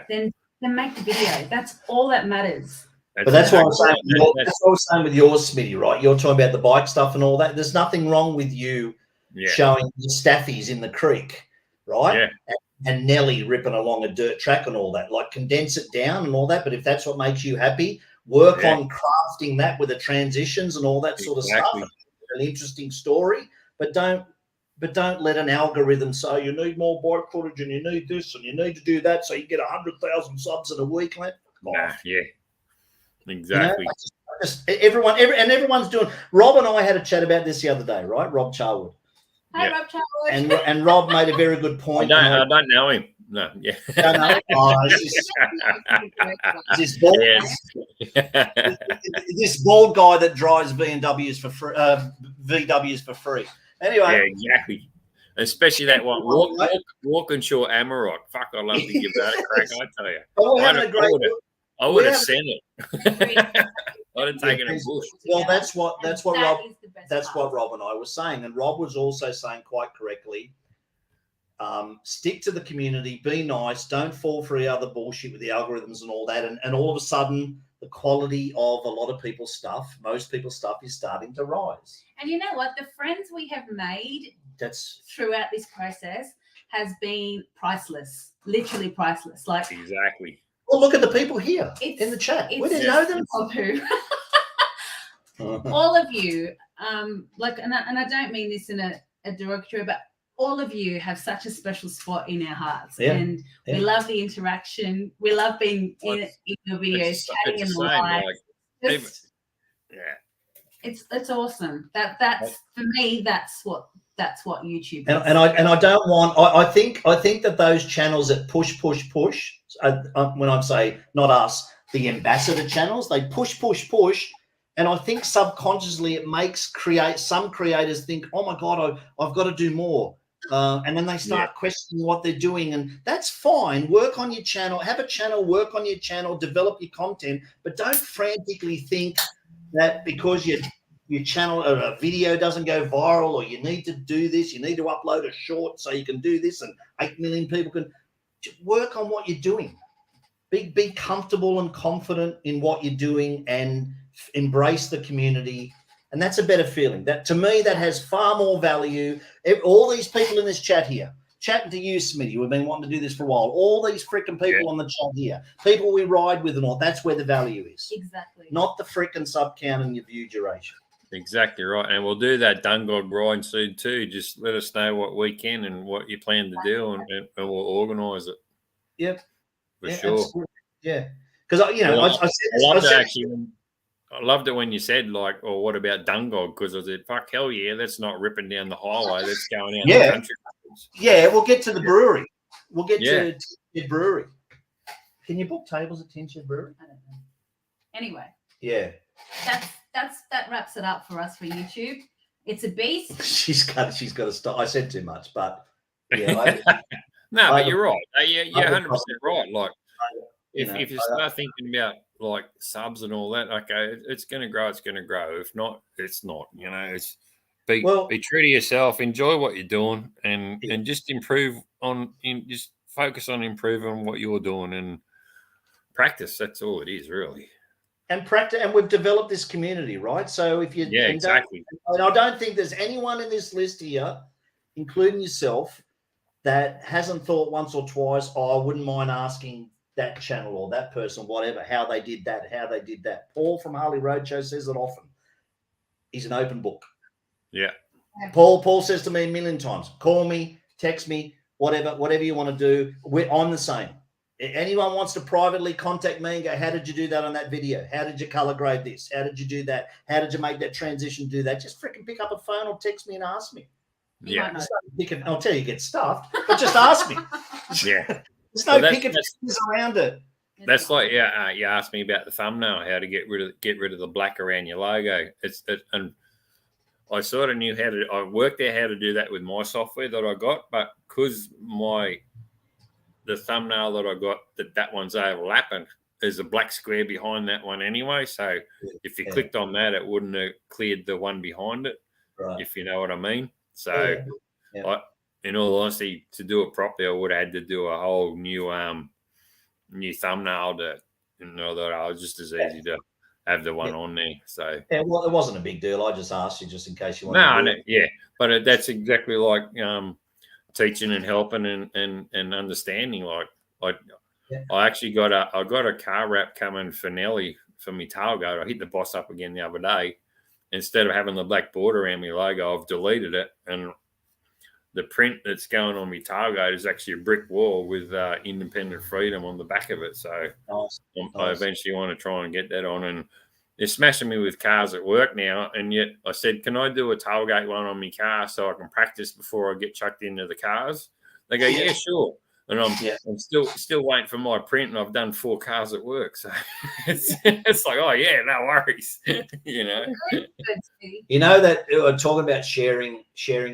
then make the video. That's all that matters. But that's what I'm saying. That's what I was saying with yours, Smitty, right? You're talking about the bike stuff and all that. There's nothing wrong with you showing the staffies in the creek, right? Yeah. And Nelly ripping along a dirt track and all that. Like, condense it down and all that. But if that's what makes you happy, work on crafting that with the transitions and all that sort of stuff. An interesting story, but don't let an algorithm say you need more bike footage and you need this and you need to do that so you get 100,000 subs in a week. Exactly. Everyone's doing. Rob and I had a chat about this the other day, right? Rob Charwood. Hi, Rob Charwood. And Rob made a very good point. I don't know him. No, this bald guy that drives VWs for free. VWs for free. Anyway, exactly. Especially that one, Walkinshaw Amarok. Fuck, I'd love to give that a crack. I tell you, I would have sent it. I'd have taken a bush. Well, that's what Rob and I were saying, and Rob was also saying quite correctly. Stick to the community, be nice, don't fall for the other bullshit with the algorithms and all that. And all of a sudden, the quality of a lot of people's stuff, most people's stuff, is starting to rise. And you know what? The friends we have made throughout this process has been priceless, literally priceless. Like, exactly. Well, look at the people here in the chat. We didn't know them. All of you, and I don't mean this in a derogatory, but all of you have such a special spot in our hearts, and we love the interaction. We love being in your videos, chatting in the live. It's awesome. That's for me. That's what YouTube is. And I don't want. I think that those channels that push. When I say not us, the ambassador channels, they push. And I think subconsciously it makes some creators think, oh my God, I've got to do more. And then they start questioning what they're doing, and that's fine. Work on your channel, have a channel, work on your channel, develop your content, but don't frantically think that because your channel or a video doesn't go viral, or you need to do this, you need to upload a short so you can do this, and 8 million people can. Just work on what you're doing. Be comfortable and confident in what you're doing, and embrace the community. And that's a better feeling. That, to me, that has far more value. All these people in this chat here, chatting to you, Smitty, we've been wanting to do this for a while. All these freaking people on the chat here, people we ride with and all, that's where the value is. Exactly. Not the freaking sub count and your view duration. Exactly right. And we'll do that Dungog ride soon too. Just let us know what we can and what you plan to do, and we'll organise it. Yep. For sure. Yeah. Because, I said I loved it when you said like, "Oh, what about Dungog?" Because I said, "Fuck, hell yeah, that's not ripping down the highway. That's going out Yeah. the country." Yeah, we'll get to the brewery. We'll get Yeah. to the brewery. Can you book tables at Tinshed Brewery? I don't know. Anyway, Yeah. that wraps it up for us for YouTube. It's a beast. She's got to stop. I said too much, but yeah. No, I but you're right. You're 100% right. Like, you know, if you start thinking about like subs and all that, okay, it's going to grow. It's going to grow. If not, it's not. You know, it's be true to yourself. Enjoy what you're doing, and just improve on. Just focus on improving what you're doing and practice. That's all it is, really. And practice, and we've developed this community, right? So if you, exactly. And I don't think there's anyone in this list here, including yourself, that hasn't thought once or twice, "Oh, I wouldn't mind asking that channel or that person, whatever, how they did that. Paul from Harley Roadshow says it often. He's an open book. Yeah. Paul says to me a million times, "Call me, text me, whatever you want to do. I'm the same. If anyone wants to privately contact me and go, how did you do that on that video? How did you color grade this? How did you do that? How did you make that transition do that?" Just freaking pick up a phone or text me and ask me. Yeah. I'll tell you, get stuffed, but just ask me. Yeah. There's no picking around it. That's like, you asked me about the thumbnail, how to get rid of the black around your logo. And I sort of knew I worked out how to do that with my software that I got, but because the thumbnail that I got, that one's overlapping, there's a black square behind that one anyway. So if you clicked on that, it wouldn't have cleared the one behind it, if you know what I mean. So in all honesty, to do it properly, I would have had to do a whole new thumbnail that I was just as easy to have the one on there. So it wasn't a big deal. I just asked you just in case you wanted to but that's exactly like teaching and helping and understanding. I actually got a car wrap coming for Nelly for my tailgate. I hit the boss up again the other day. Instead of having the black border around my logo, I've deleted it, and the print that's going on my tailgate is actually a brick wall with Independent Freedom on the back of it. So I eventually want to try and get that on. And they're smashing me with cars at work now. And yet I said, "Can I do a tailgate one on my car so I can practice before I get chucked into the cars?" They go, "Yeah, sure." And I'm still waiting for my print, and I've done 4 cars at work. So it's like, oh yeah, no worries. You know that we're talking about sharing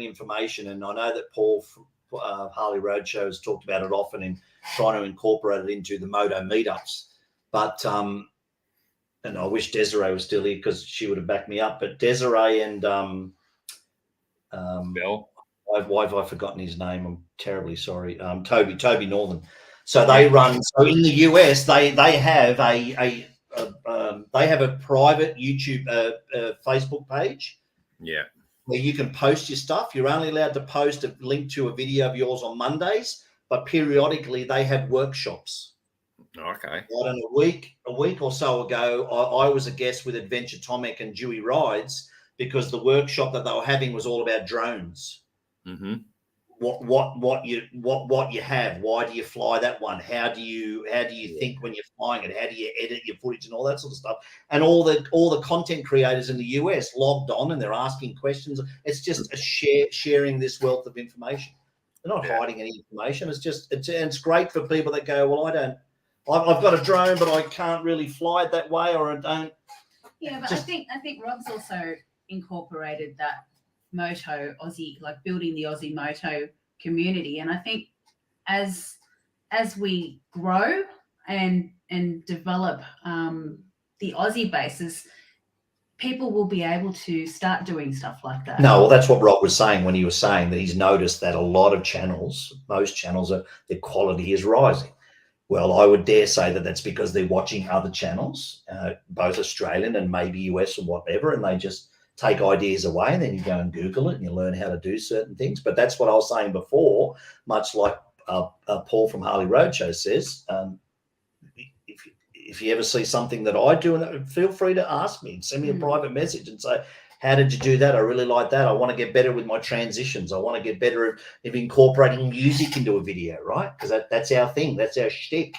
information, and I know that Paul from Harley Roadshow has talked about it often in trying to incorporate it into the moto meetups. But and I wish Desiree was still here because she would have backed me up. But Desiree and Bill. Why have I forgotten his name? I'm terribly sorry. Toby Northern. So they run. So in the US, they have a private YouTube Facebook page. Yeah. Where you can post your stuff. You're only allowed to post a link to a video of yours on Mondays, but periodically they have workshops. Okay. A week or so ago, I was a guest with Adventure Tomic and Dewey Rides because the workshop that they were having was all about drones. Mm-hmm. What you have? Why do you fly that one? How do you think when you're flying it? How do you edit your footage and all that sort of stuff? And all the content creators in the US logged on and they're asking questions. It's just a sharing this wealth of information. They're not hiding any information. It's great for people that go, well, I've got a drone, but I can't really fly it that way, or I don't. Yeah, but I think Rob's also incorporated that moto Aussie, like building the Aussie moto community. And I think as we grow and develop the Aussie bases, people will be able to start doing stuff like that. No, well, that's what Rob was saying when he was saying that he's noticed that a lot of channels, most channels, their quality is rising. Well, I would dare say that that's because they're watching other channels, both Australian and maybe US or whatever, and they just take ideas away, and then you go and Google it and you learn how to do certain things. But that's what I was saying before, much like Paul from Harley Roadshow says, if you ever see something that I do, feel free to ask me, send me a private message and say, how did you do that? I really like that. I want to get better with my transitions. I want to get better at incorporating music into a video, right? Because that's our thing. That's our shtick.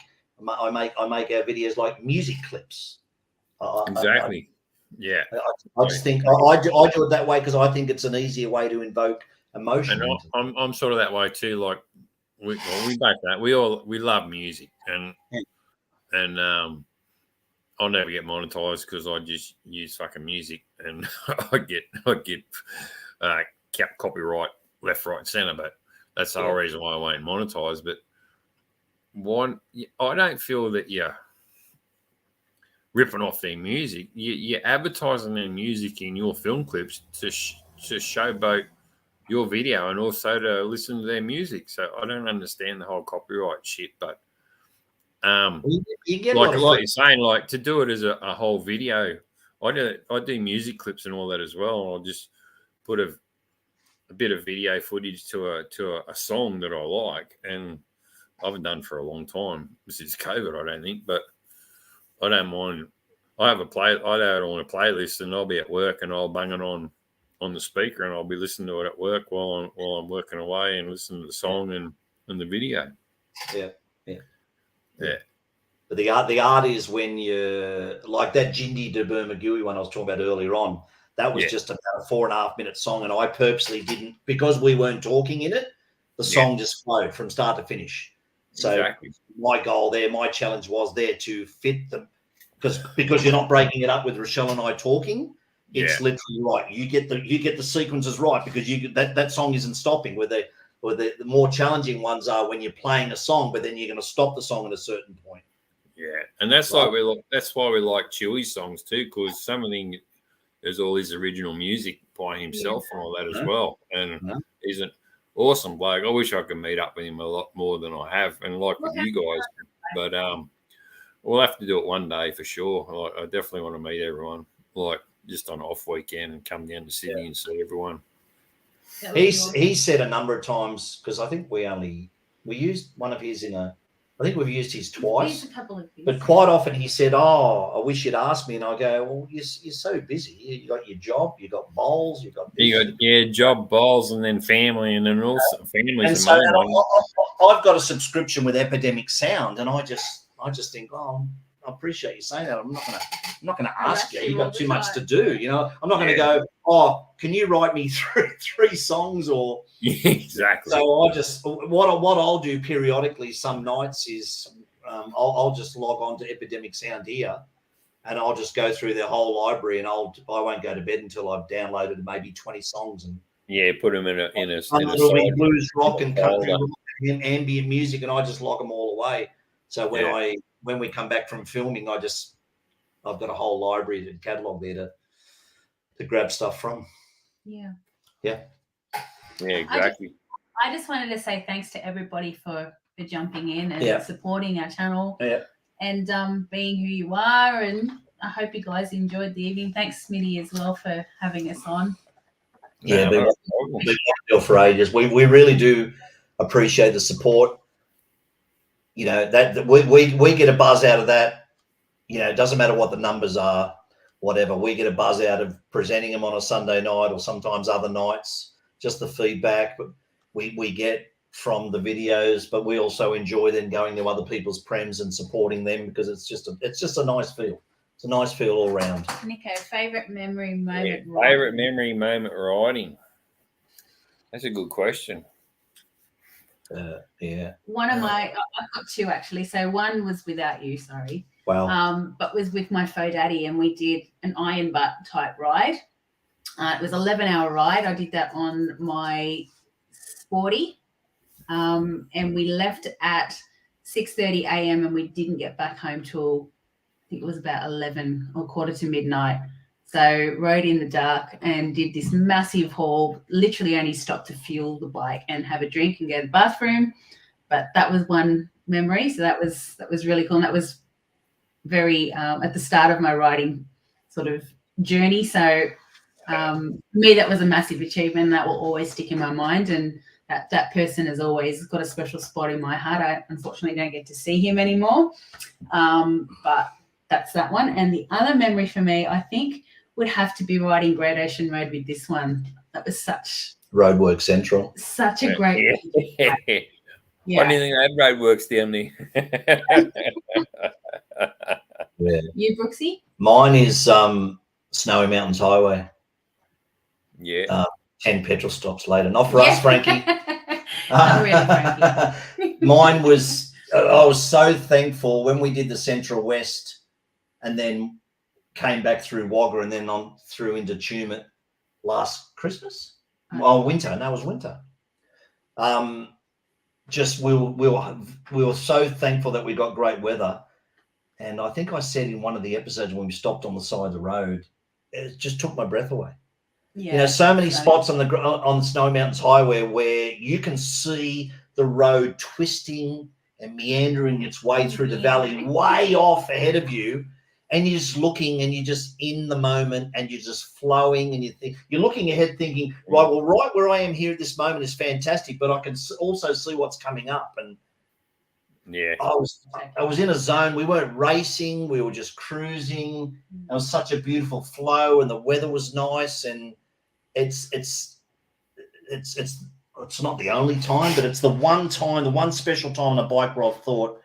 I make our videos like music clips. Exactly. Yeah. I just think I do it that way because I think it's an easier way to invoke emotion. And I'm sort of that way too. Like we both that we love music, and I'll never get monetized because I just use fucking music, and I get kept copyright left, right, center. But that's the whole reason why I won't monetize. But I don't feel that you're ripping off their music. You're advertising their music in your film clips to showboat your video and also to listen to their music. So I don't understand the whole copyright shit, but you get like you're saying, like to do it as a whole video. I do music clips and all that as well. I'll just put a bit of video footage to a song that I like, and I haven't done for a long time since COVID, I don't think, but I don't mind. I have I have it on a playlist, and I'll be at work and I'll bang it on the speaker, and I'll be listening to it at work while I'm working away and listening to the song and the video. Yeah. But Yeah. the art is when you like that Jindy de Bermagui one I was talking about earlier on. That was just about a 4.5 minute song, and I purposely didn't, because we weren't talking in it. The song just flowed from start to finish. So my goal there, my challenge was there to fit them, because you're not breaking it up with Rochelle and I talking. It's literally right. You get the sequences right, because that song isn't stopping. Where the more challenging ones are when you're playing a song, but then you're going to stop the song at a certain point. Yeah, and that's that's why we like Chewy's songs too, because some of them there's all his original music by himself and all that as well. And he's an awesome bloke. I wish I could meet up with him a lot more than I have, and like with you guys. But we'll have to do it one day for sure. I definitely want to meet everyone, like just on an off weekend, and come down to Sydney and see everyone. He said a number of times, because I think we used one of his I think we've used his twice, a couple of but quite often he said, "Oh, I wish you'd asked me." And I go, "Well, you're so busy. You got your job, you got bowls, you got job, bowls, and then family, and then also families." And so I've got a subscription with Epidemic Sound, and I just think, oh, I appreciate you saying that. I'm not gonna ask you. You've got too much to do. You know, I'm not going to go, "Oh, can you write me three songs?" Or exactly. So I just what I'll do periodically some nights is I'll just log on to Epidemic Sound here, and I'll just go through their whole library, and I won't go to bed until I've downloaded maybe 20 songs and put them in a blues, rock, and country, and ambient music, and I just log them all away. So when we come back from filming, I've got a whole library and catalog there to grab stuff from. Yeah, exactly. I just wanted to say thanks to everybody for jumping in and supporting our channel and being who you are. And I hope you guys enjoyed the evening. Thanks, Smitty, as well, for having us on. Yeah, been for ages. We really do appreciate the support. You know, that we get a buzz out of that. You know, it doesn't matter what the numbers are, whatever. We get a buzz out of presenting them on a Sunday night or sometimes other nights. Just the feedback we get from the videos, but we also enjoy then going to other people's prems and supporting them, because it's just a nice feel. It's a nice feel all around. Nico, favorite memory moment? Favorite memory moment riding. That's a good question. One of I've got two actually. So one was without you, sorry. Wow. But was with my faux daddy, and we did an iron butt type ride. It was 11-hour ride. I did that on my Sporty, and we left at 6:30 a.m. and we didn't get back home till I think it was about 11 or quarter to midnight. So rode in the dark and did this massive haul, literally only stopped to fuel the bike and have a drink and go to the bathroom. But that was one memory. So that was really cool. And that was very at the start of my riding sort of journey. So for me, that was a massive achievement that will always stick in my mind. And that person has always got a special spot in my heart. I unfortunately don't get to see him anymore. But that's that one. And the other memory for me, I think, would have to be riding Great Ocean Road with this one. That was Roadwork Central. Such a great Why do you think that roadworks down there? Yeah. You, Brooksy? Mine is Snowy Mountains Highway. Yeah. 10 petrol stops later. Not for us, Frankie. Not really, Frankie. Mine was, I was so thankful when we did the Central West and then came back through Wagga and then on through into Tumut last Christmas. Winter. No, it was winter. Just we were so thankful that we got great weather. And I think I said in one of the episodes when we stopped on the side of the road, it just took my breath away. Yeah, you know, so many spots on the Snowy Mountains Highway where you can see the road twisting and meandering its way through the valley way off ahead of you, and you're just looking and you're just in the moment and you're just flowing, and you're looking ahead thinking, right, well, right where I am here at this moment is fantastic, but I can also see what's coming up. And yeah, I was in a zone. We weren't racing, we were just cruising. It was such a beautiful flow and the weather was nice, and it's not the only time, but it's the one special time on a bike where I've thought,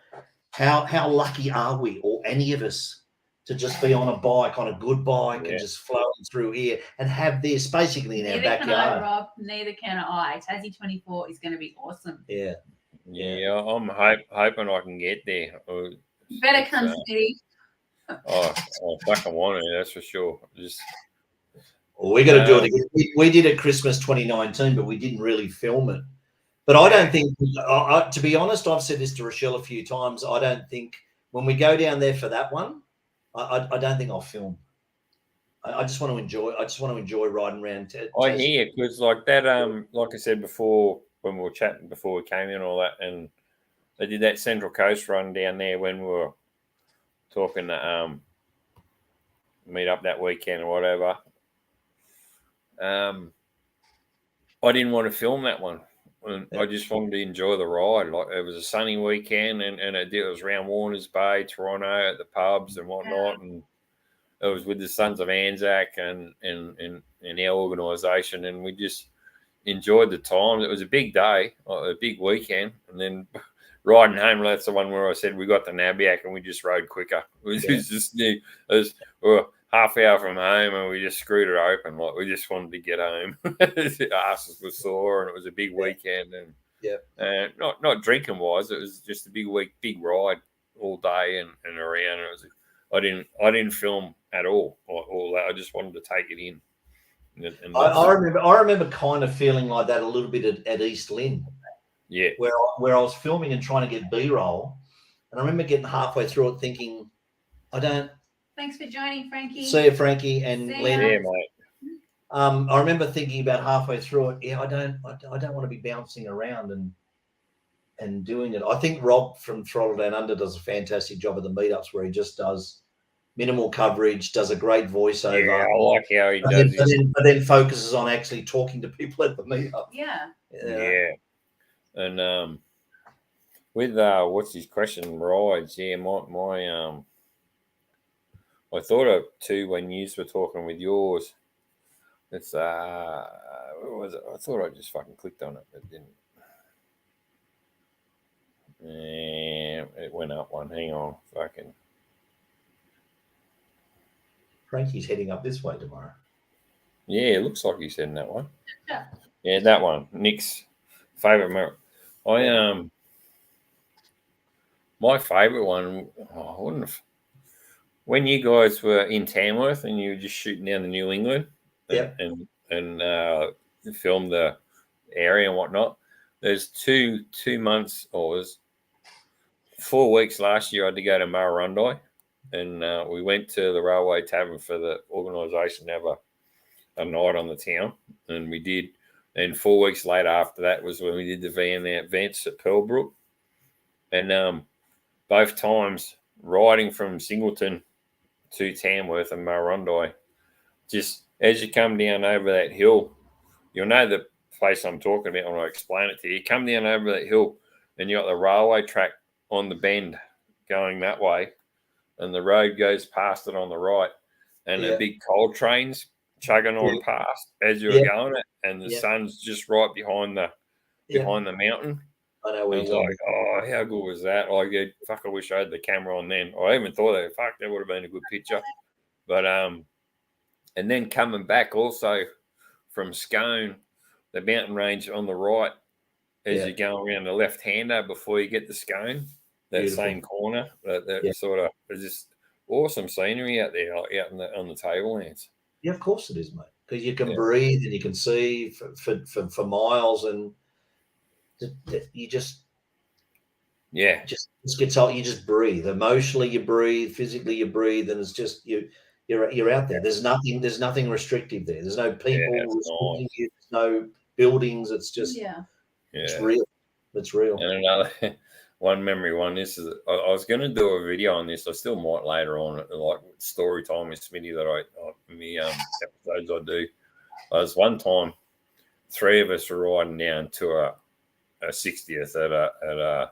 how lucky are we, or any of us, to just be on a bike, on a good bike, and just flowing through here and have this basically in our backyard. Neither can I, Rob. Neither can I. Tassie 24 is going to be awesome. Yeah. I'm hoping I can get there. Better come, Smitty. I fucking want it, that's for sure. Well, we got to do it again. We did it Christmas 2019, but we didn't really film it. But I don't think, to be honest, I've said this to Rochelle a few times. I don't think when we go down there for that one, I don't think I'll film. I just want to enjoy. I just want to enjoy riding around. I hear, because like that. Like I said before, when we were chatting before we came in and all that, and they did that Central Coast run down there when we were talking to meet up that weekend or whatever. I didn't want to film that one. And I just wanted to enjoy the ride. Like, it was a sunny weekend, and it was around Warners Bay, Toronto, at the pubs and whatnot, and it was with the Sons of Anzac and our organisation, and we just enjoyed the time. It was a big day, a big weekend, and then riding home, that's the one where I said we got the Nabiac and we just rode quicker. It was half hour from home and we just screwed it open. Like, we just wanted to get home. The asses were sore, and it was a big weekend, and not drinking wise, it was just a big ride all day and around. It was I didn't film at all that. I just wanted to take it in. And I remember kind of feeling like that a little bit at East Lynn. Yeah. Where I was filming and trying to get B-roll, and I remember getting halfway through it thinking, Thanks for joining, Frankie. See you, Frankie and Len. Yeah, mate. I remember thinking about halfway through it, I don't want to be bouncing around and doing it. I think Rob from Throttle Down Under does a fantastic job at the meetups, where he just does minimal coverage, does a great voiceover. Yeah, I like how he does it. But then focuses on actually talking to people at the meetup. Yeah. And with what's his question, rides? Yeah, my I thought of two when you were talking with yours. It's what was it? I thought I just fucking clicked on it, but didn't. It went up one. Hang on, fucking. Frankie's heading up this way tomorrow. Yeah, it looks like he's heading that one. Yeah, that one. Nick's favorite memory. My favorite one. I wouldn't have. When you guys were in Tamworth and you were just shooting down the New England, and filmed the area and whatnot. There's two months, or it was 4 weeks last year. I had to go to Murrurundi, and we went to the Railway Tavern for the organisation to have a night on the town, and we did. And 4 weeks later, after that, was when we did the events at Pearlbrook, and both times riding from Singleton to Tamworth and Murrurundi, just as you come down over that hill, you'll know the place I'm talking about when I explain it to you. You come down over that hill and you got the railway track on the bend going that way, and the road goes past it on the right, and the big coal trains chugging on past as you were going it, and the sun's just right behind the mountain. I know. I was like, oh, how good was that? Like, fuck, I wish I had the camera on then. I even thought that, fuck, that would have been a good picture. But And then coming back also from Scone, the mountain range on the right, as you go around the left-hander before you get to Scone, that Beautiful. same corner, that sort of, it's just awesome scenery out there, like out on the tablelands. Yeah, of course it is, mate. Because you can breathe and you can see for miles, and you just gets out. You just breathe. Emotionally, you breathe. Physically, you breathe, and it's just you're out there. There's nothing restrictive there. There's no people restricting you. There's no buildings. It's just it's real. It's real. And another one memory one. This is I was going to do a video on this. I still might later on, like story time with Smitty that I in the episodes I do. I was one time, 3 of us were riding down to a 60th at a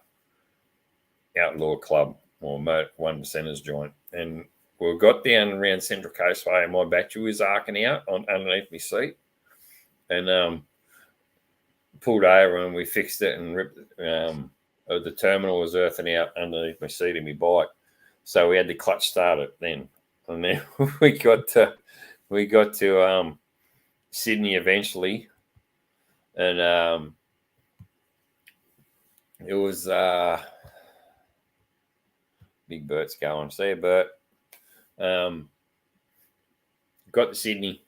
outlaw club or 1%ers joint, and we got down around Central Coastway, and my battery was arcing out underneath my seat, and pulled over and we fixed it and ripped the terminal was earthing out underneath my seat of my bike, so we had to clutch start it then, and then we got to Sydney eventually, and it was Big Bert's going. See you, Bert. Got to Sydney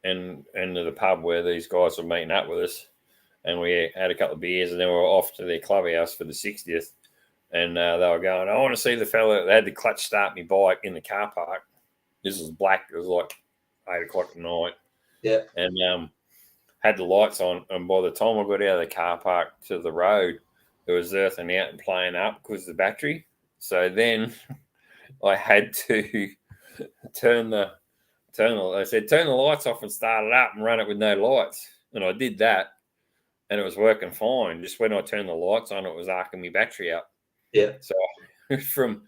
and to the pub where these guys were meeting up with us, and we had a couple of beers, and then we were off to their clubhouse for the 60th, and they were going, I want to see the fella. They had to clutch start my bike in the car park. This was black. It was like 8 o'clock at night. Yeah. And had the lights on, and by the time I got out of the car park to the road, it was earthing out and playing up because of the battery. So then I had to turn the lights off and start it up and run it with no lights. And I did that, and it was working fine. Just when I turned the lights on, it was arcing my battery out. Yeah. So from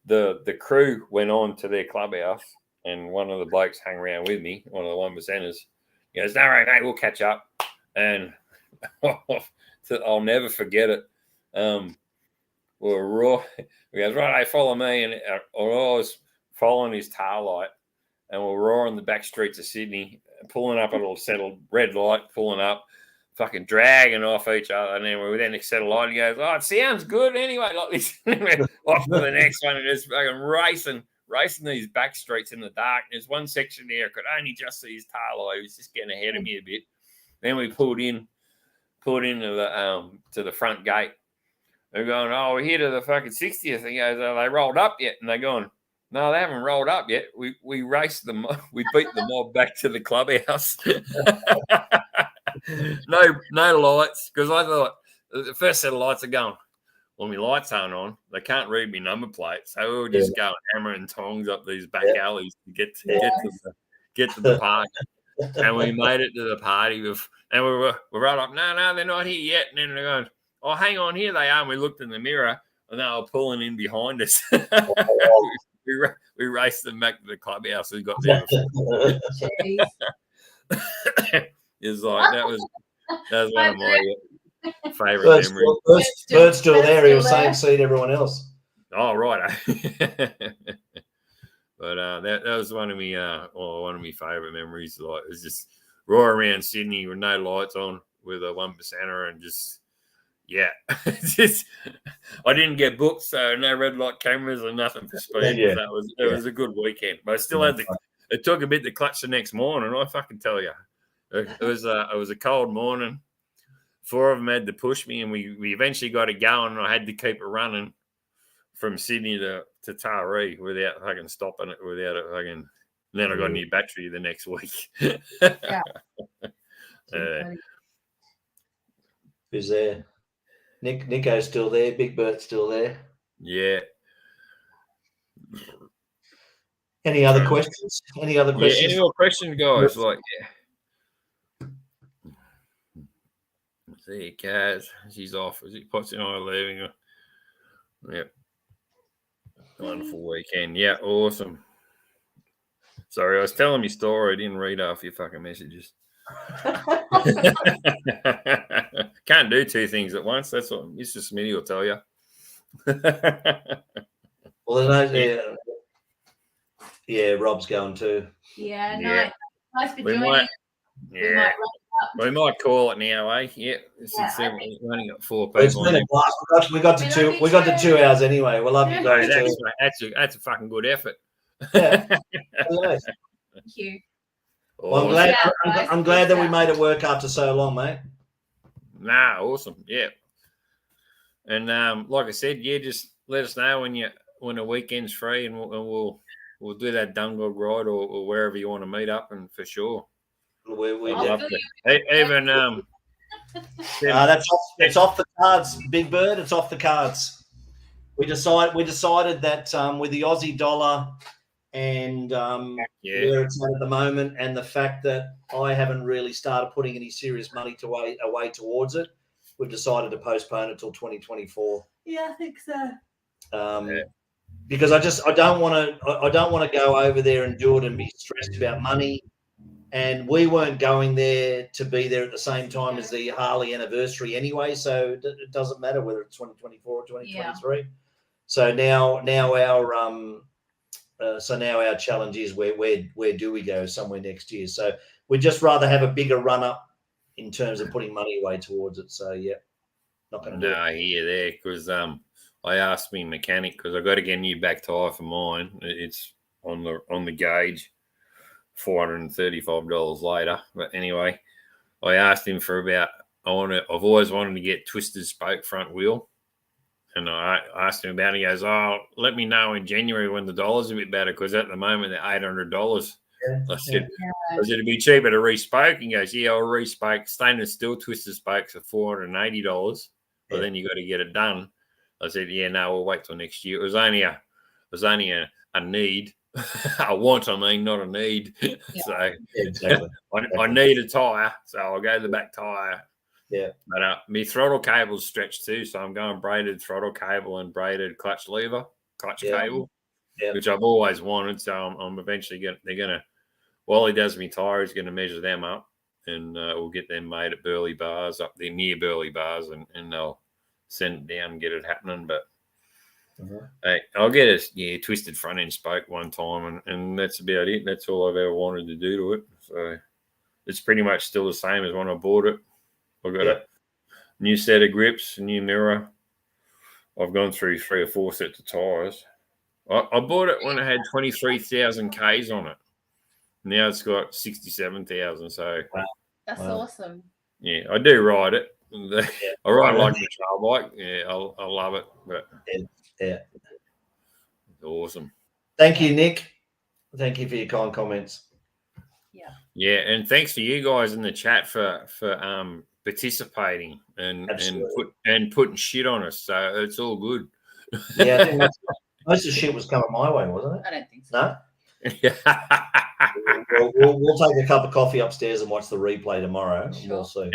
the crew went on to their clubhouse, and one of the blokes hung around with me, one of the 1%ers. He goes, "No, right, mate, we'll catch up." And I'll never forget it. We're raw. He goes, "Right, hey, follow me." And I was following his tail light, and we're roaring the back streets of Sydney, pulling up at a settled red light, pulling up, fucking dragging off each other. And then we then settle light. He goes, "Oh, it sounds good anyway." Like this, off to the next one, and just fucking racing these back streets in the dark. There's one section there I could only just see his tail light. He was just getting ahead of me a bit. Then we pulled into the to the front gate. They're going, "Oh, we're here to the fucking 60th." He goes, "Are they rolled up yet?" And they're going, "No, they haven't rolled up yet. We raced them. We beat the mob back to the clubhouse." No lights, because I thought the first set of lights are going. Well, my lights aren't on. They can't read my number plate, so we were just going hammer and tongs up these back alleys to get to the party. And we made it to the party and we were right up. No, they're not here yet. And then they're going, "Oh, hang on, here they are." And we looked in the mirror, and they were pulling in behind us. we raced them back to the clubhouse. We got there. It's like that was one of my favourite memories. Bert's still there. He was same seat everyone else. Oh, right. But that was one of my favourite memories. Like, it was just roar around Sydney with no lights on, with a 1%er, and just I didn't get booked, so no red light cameras or nothing for speed. Yeah. It was a good weekend, but I still had it took a bit to clutch the next morning. I fucking tell you, it was a cold morning. 4 of them had to push me, and we eventually got it going. And I had to keep it running from Sydney to Taree without fucking stopping it, without it fucking. And then I got a new battery the next week. Who's there? Nico's still there. Big Bert's still there. Yeah. Any other questions? Any other questions? Yeah, any more questions, guys? Like, See you, Kaz. She's off. Is it Potsy and I are leaving her? Yep. Wonderful weekend. Yeah, awesome. Sorry, I was telling my story. I didn't read off your fucking messages. Can't do 2 things at once. That's what Mr. Smitty will tell you. Well, Yeah, Rob's going too. Yeah, Yeah. nice for We joining. might, We yeah, might we might call it now, eh? Yeah, since I we've only got 4 Well, it's people. been a blast. We got to We two. love you We got to too. 2 hours anyway. We love you So guys too. that's a fucking good effort. Yeah. Yeah. Thank you. Well, Awesome. I'm glad that we made it work after so long, mate. Nah, awesome. Yeah. And like I said, yeah, just let us know when the weekend's free, and we'll do that Dungog ride or wherever you want to meet up, and for sure. We I'd I'll love fill to. Even it's off the cards, Big Bird. It's off the cards. We decided that with the Aussie dollar and where it's at the moment, and the fact that I haven't really started putting any serious money away towards it, we've decided to postpone it till 2024. Yeah, I think so. Because I don't want to go over there and do it and be stressed about money. And we weren't going there to be there at the same time as the Harley anniversary anyway, so it doesn't matter whether it's 2024 or 2023. Yeah. So now our challenge is where do we go somewhere next year? So we'd just rather have a bigger run up in terms of putting money away towards it. So yeah, not going to do it. No, I hear there because I asked my mechanic because I got to get a new back tire for mine. It's on the gauge. $435 later, but anyway, I asked him for about. I've always wanted to get twisted spoke front wheel, and I asked him about it. He goes, "Oh, let me know in January when the dollar's a bit better because at the moment they're $800." I said, "It'd be cheaper to respoke." He goes, "Yeah, I'll respoke stainless steel twisted spokes at $480, but then you got to get it done." I said, "Yeah, no, we'll wait till next year." It was only a need. I want, not a need. Yeah. So exactly. I need a tire, so I'll go to the back tire. Yeah. But my throttle cable's stretched too, so I'm going braided throttle cable and braided clutch cable, which I've always wanted. So I'm eventually while he does my tire, he's going to measure them up, and we'll get them made at Burleigh Bars up there near Burleigh Bars, and they'll send it down and get it happening. But hey, I'll get a twisted front end spoke one time, and that's about it. That's all I've ever wanted to do to it. So it's pretty much still the same as when I bought it. I've got a new set of grips, a new mirror. I've gone through 3 or 4 sets of tires. I bought it when it had 23,000 Ks on it. Now it's got 67,000. So that's awesome. Yeah, I do ride it. I ride like a trail bike. Yeah, I love it. But yeah, it's awesome. Thank you, Nick. Thank you for your kind comments. Yeah, and thanks for you guys in the chat for participating and putting shit on us. So it's all good. Yeah, I think most of the shit was coming my way, wasn't it? I don't think so. No. We'll take a cup of coffee upstairs and watch the replay tomorrow. Sure. We'll see.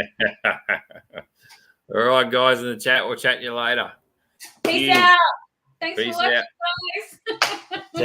All right, guys in the chat. We'll chat you later. Peace out. Thanks for watching, guys.